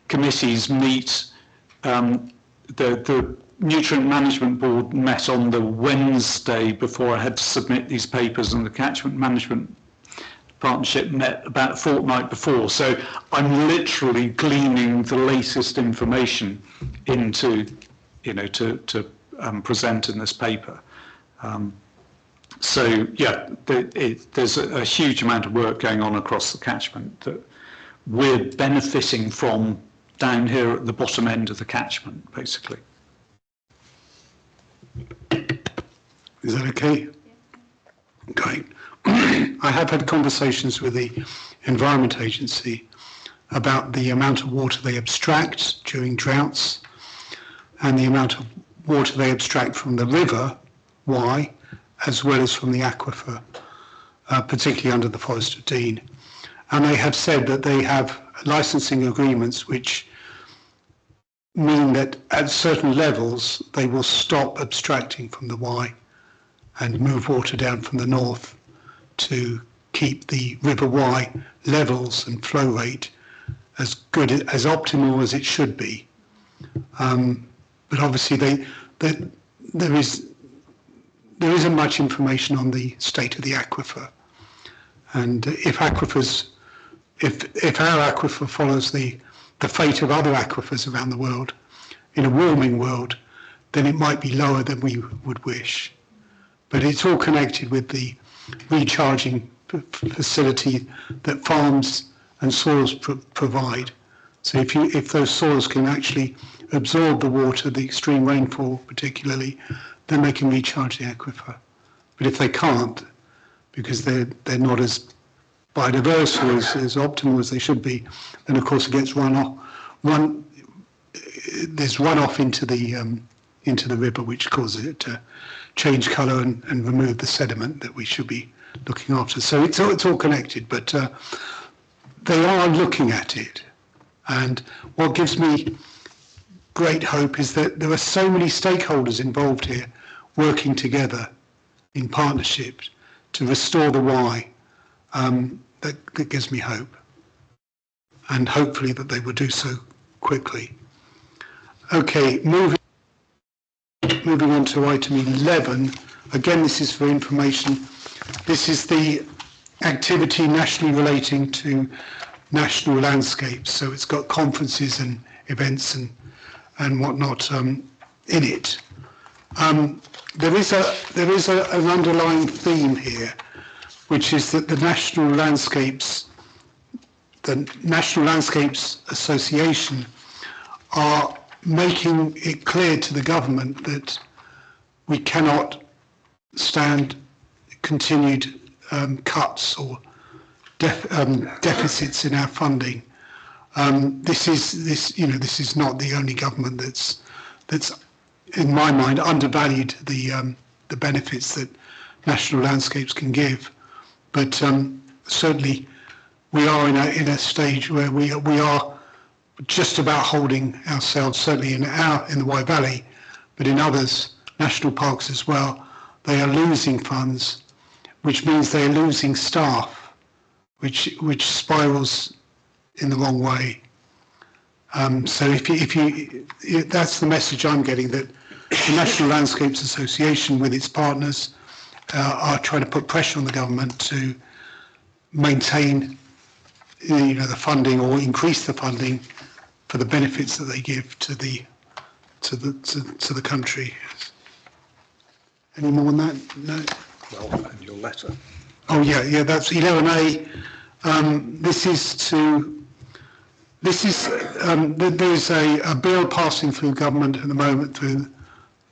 committees meet. The Nutrient Management Board met on the Wednesday before I had to submit these papers, and the Catchment Management Partnership met about a fortnight before. So I'm literally gleaning the latest information into, to present in this paper. So yeah, there's a huge amount of work going on across the catchment that we're benefiting from down here at the bottom end of the catchment, basically. Is that okay? Great. I have had conversations with the Environment Agency about the amount of water they abstract during droughts and the amount of water they abstract from the river, Wye, as well as from the aquifer, particularly under the Forest of Dean. And they have said that they have licensing agreements which mean that at certain levels they will stop abstracting from the Wye and move water down from the north to keep the River Wye levels and flow rate as good, as optimal as it should be. But obviously there isn't much information on the state of the aquifer. And if our aquifer follows the fate of other aquifers around the world, in a warming world, then it might be lower than we would wish. But it's all connected with the recharging facility that farms and soils provide. So if those soils can actually absorb the water, the extreme rainfall particularly, then they can recharge the aquifer. But if they can't, because they're not as biodiverse or as optimal as they should be, then of course it gets there's runoff into the river, which causes it to change colour and remove the sediment that we should be looking after. So it's all connected, but they are looking at it. And what gives me great hope is that there are so many stakeholders involved here working together in partnership to restore the Wye. That gives me hope. And hopefully that they will do so quickly. Okay, moving on to item 11. Again, this is for information. This is the activity nationally relating to national landscapes. So it's got conferences and events and whatnot in it. There is an underlying theme here, which is that the National Landscapes Association are making it clear to the government that we cannot stand continued cuts or deficits in our funding. This is not the only government that's in my mind undervalued the benefits that national landscapes can give, but certainly we are in a stage where we are just about holding ourselves, certainly in the Wye Valley, but in others, national parks as well. They are losing funds, which means they are losing staff, which spirals in the wrong way. So if that's the message I'm getting, that the National Landscapes Association with its partners are trying to put pressure on the government to maintain the funding or increase the funding for the benefits that they give to the country. Any more on that? No. Well, and your letter. Oh yeah, that's 11A. There's a bill passing through government at the moment.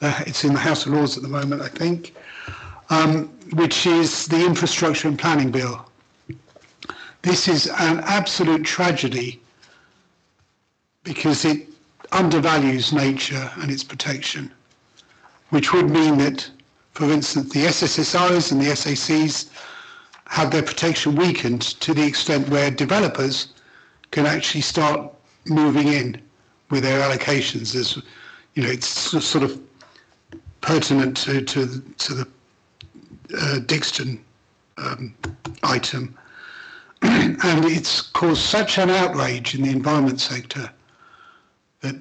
It's in the House of Lords at the moment, I think, which is the Infrastructure and Planning Bill. This is an absolute tragedy because it undervalues nature and its protection, which would mean that, for instance, the SSSIs and the SACs have their protection weakened to the extent where developers can actually start moving in with their allocations. As it's sort of pertinent to the Dixton item. And it's caused such an outrage in the environment sector that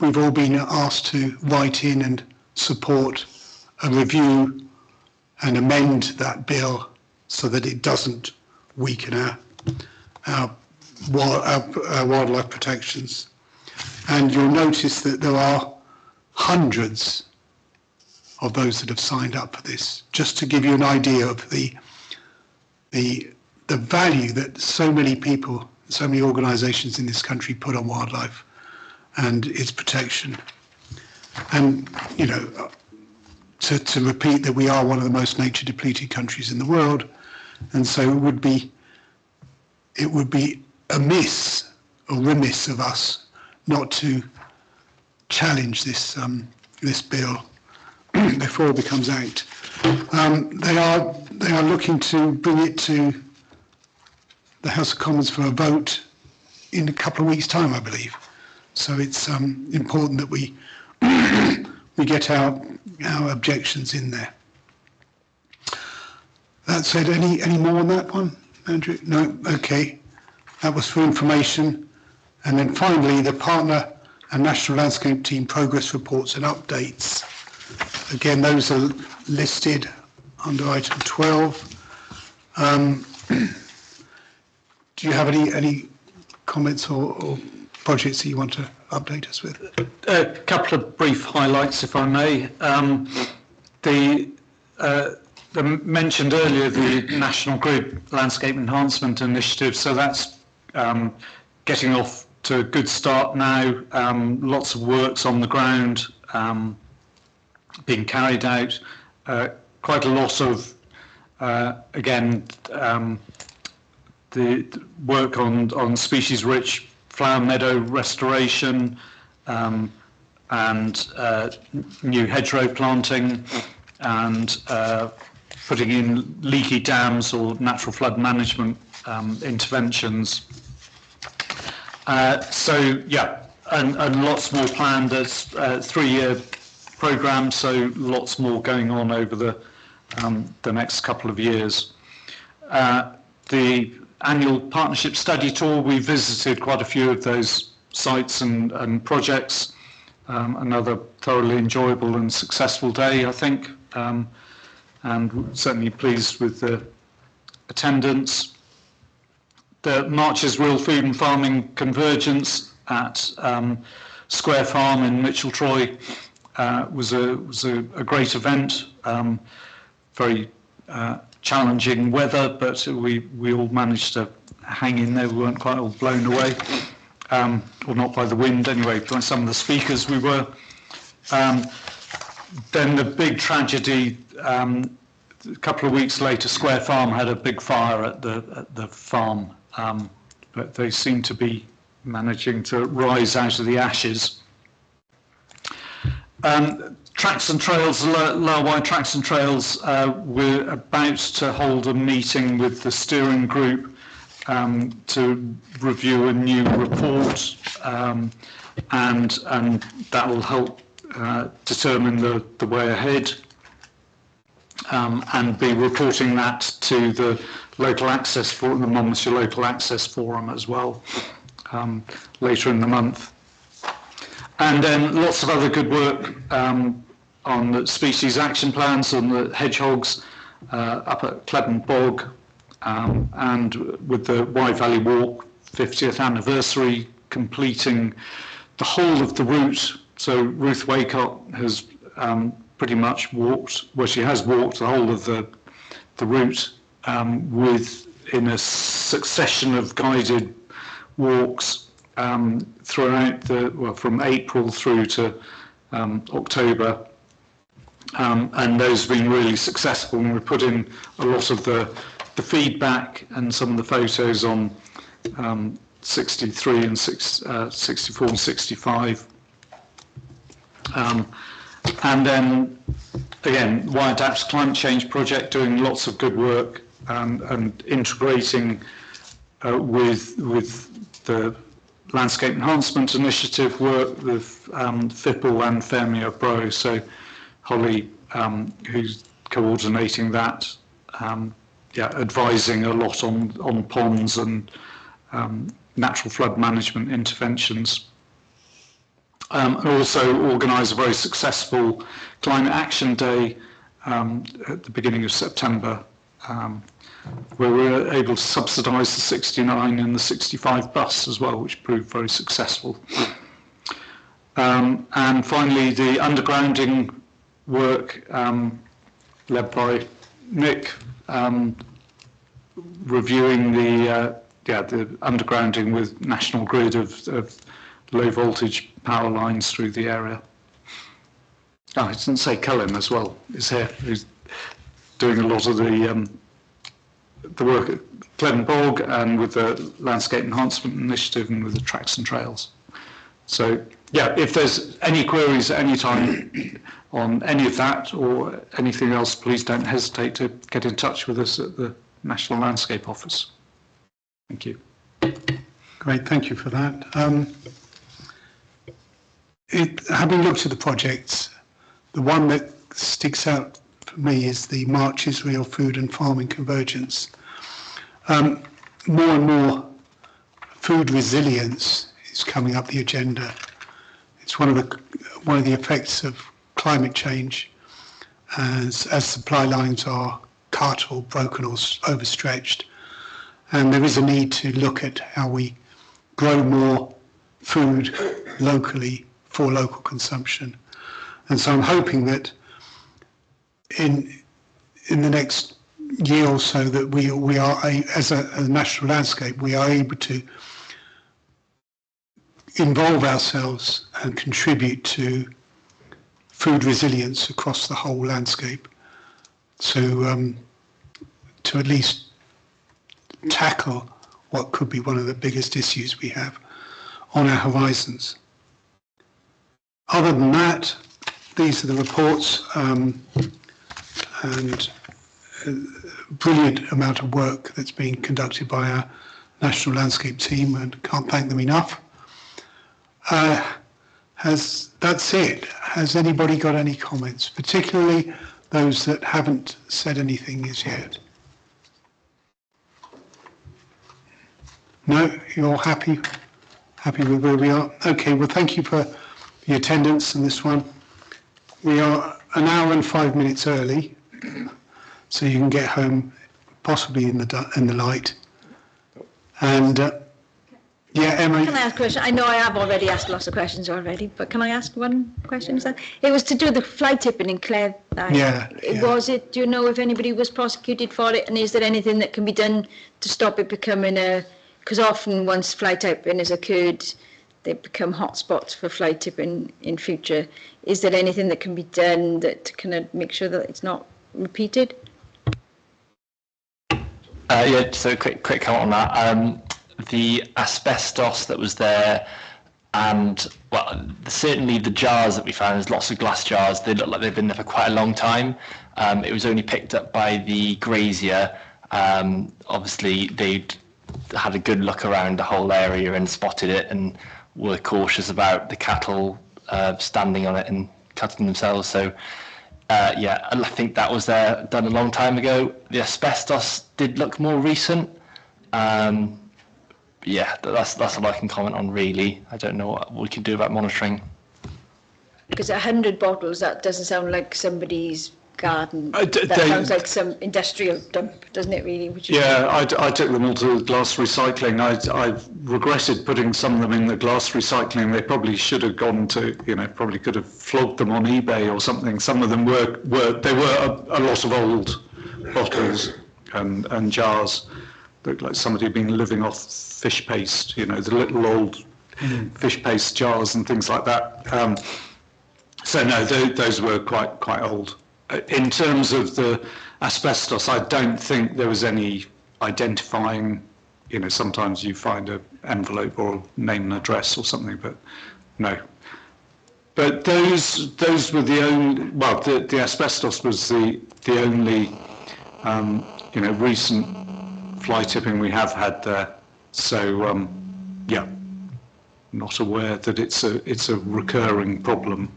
we've all been asked to write in and support a review and amend that bill so that it doesn't weaken our wildlife protections. And you'll notice that there are hundreds of those that have signed up for this, just to give you an idea of the value that so many people, so many organisations in this country put on wildlife and its protection. And, to repeat that we are one of the most nature depleted countries in the world, and so it would be amiss or remiss of us not to challenge this bill before it becomes act. They are looking to bring it to the House of Commons for a vote in a couple of weeks' time, I believe. So it's important that we get our objections in there. That said, any more on that one, Andrew? No? Okay. That was for information. And then finally, the partner and National Landscape Team progress reports and updates. Again, those are listed under item 12. Do you have any comments or projects that you want to update us with? A couple of brief highlights, if I may. The mentioned earlier the National Grid Landscape Enhancement Initiative, so that's getting off to a good start now. Lots of works on the ground being carried out. Quite a lot of, again, the work on species-rich flower meadow restoration and new hedgerow planting and putting in leaky dams or natural flood management interventions. So yeah, and lots more planned. There's a 3-year programme, so lots more going on over the next couple of years. The annual partnership study tour, we visited quite a few of those sites and projects. Another thoroughly enjoyable and successful day, I think, and certainly pleased with the attendance. The March's Real Food and Farming Convergence at Square Farm in Mitchell-Troy was a great event. Very challenging weather, but we all managed to hang in there. We weren't quite all blown away, or not by the wind anyway, by some of the speakers we were. Then the big tragedy, a couple of weeks later, Square Farm had a big fire at the farm, but they seem to be managing to rise out of the ashes. Tracks and Trails, Lower Wye Tracks and Trails, we're about to hold a meeting with the steering group to review a new report, and that will help determine the way ahead, and be reporting that to the local access forum, the Monmouthshire Local Access Forum as well, later in the month. And then lots of other good work on the species action plans, on the hedgehogs up at Clebden Bog, and with the Wye Valley Walk 50th anniversary, completing the whole of the route. So Ruth Waycott has pretty much walked, well, she has walked the whole of the route in a succession of guided walks throughout from April through to October. And those have been really successful, and we put in a lot of the feedback and some of the photos on 63 and 64 and 65. And then again, Wye Adapts Climate Change Project, doing lots of good work and integrating with the Landscape Enhancement Initiative work with FIPL and Fermier Bro. So Holly, who's coordinating that, advising a lot on ponds and natural flood management interventions. Also organised a very successful Climate Action Day at the beginning of September, where we were able to subsidise the 69 and the 65 bus as well, which proved very successful. And finally, the undergrounding work led by Nick, reviewing the undergrounding with National Grid of low voltage power lines through the area. Oh, I didn't say Cullen as well is here, who's doing a lot of the work at Clebden Bog and with the Landscape Enhancement Initiative and with the Tracks and Trails. So yeah, if there's any queries at any time on any of that or anything else, please don't hesitate to get in touch with us at the National Landscape Office. Thank you. Great, thank you for that. Having looked at the projects, the one that sticks out for me is the March's Real Food and Farming Convergence. More and more food resilience is coming up the agenda, It's one of the effects of climate change, as supply lines are cut or broken or overstretched, and there is a need to look at how we grow more food locally for local consumption. And so I'm hoping that in the next year or so that we are, as a national landscape, we are able to involve ourselves and contribute to food resilience across the whole landscape. So to at least tackle what could be one of the biggest issues we have on our horizons. Other than that, these are the reports, and brilliant amount of work that's being conducted by our National Landscape team, and can't thank them enough. That's it. Has anybody got any comments, particularly those that haven't said anything as yet? No, you're all happy with where we are? Okay, well, thank you for the attendance on this one. We are an hour and 5 minutes early, so you can get home possibly in the light. And yeah, Emma. Can I ask a question? I know I have already asked lots of questions already, but can I ask one question? It was to do the fly tipping in Clare. Yeah. Was it? Do you know if anybody was prosecuted for it, and is there anything that can be done to stop it becoming a? Because often once fly tipping has occurred, they become hotspots for fly tipping in future. Is there anything that can be done that can make sure that it's not repeated? Yeah, so quick comment on that. The asbestos that was there, and well, certainly the jars that we found, there's lots of glass jars, they look like they've been there for quite a long time. It was only picked up by the grazier. Obviously they'd had a good look around the whole area and spotted it, and were cautious about the cattle standing on it and cutting themselves. So yeah, I think that was there done a long time ago. The asbestos did look more recent. Yeah, that's all I can comment on, really. I don't know what we can do about monitoring. Because 100 bottles, that doesn't sound like somebody's garden. That sounds like some industrial dump, doesn't it, really? Yeah, I took them all to glass recycling. I've regretted putting some of them in the glass recycling. They probably should have gone to, probably could have flogged them on eBay or something. Some of them were a lot of old bottles and jars. Looked like somebody had been living off fish paste, the little old fish paste jars and things like that. So no, those were quite old. In terms of the asbestos, I don't think there was any identifying, sometimes you find an envelope or name and address or something, but no. But those were the only, well, the asbestos was the only, recent fly tipping we have had there. So, yeah, not aware that it's a recurring problem.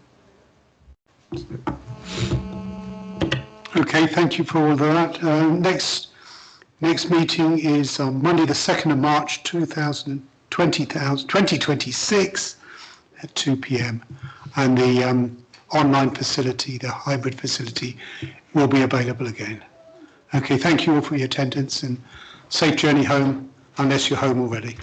Okay, thank you for all of that. Next meeting is on Monday the 2nd of March 2026 at 2 p.m. and the online facility, the hybrid facility, will be available again. Okay, thank you all for your attendance, and safe journey home, unless you're home already.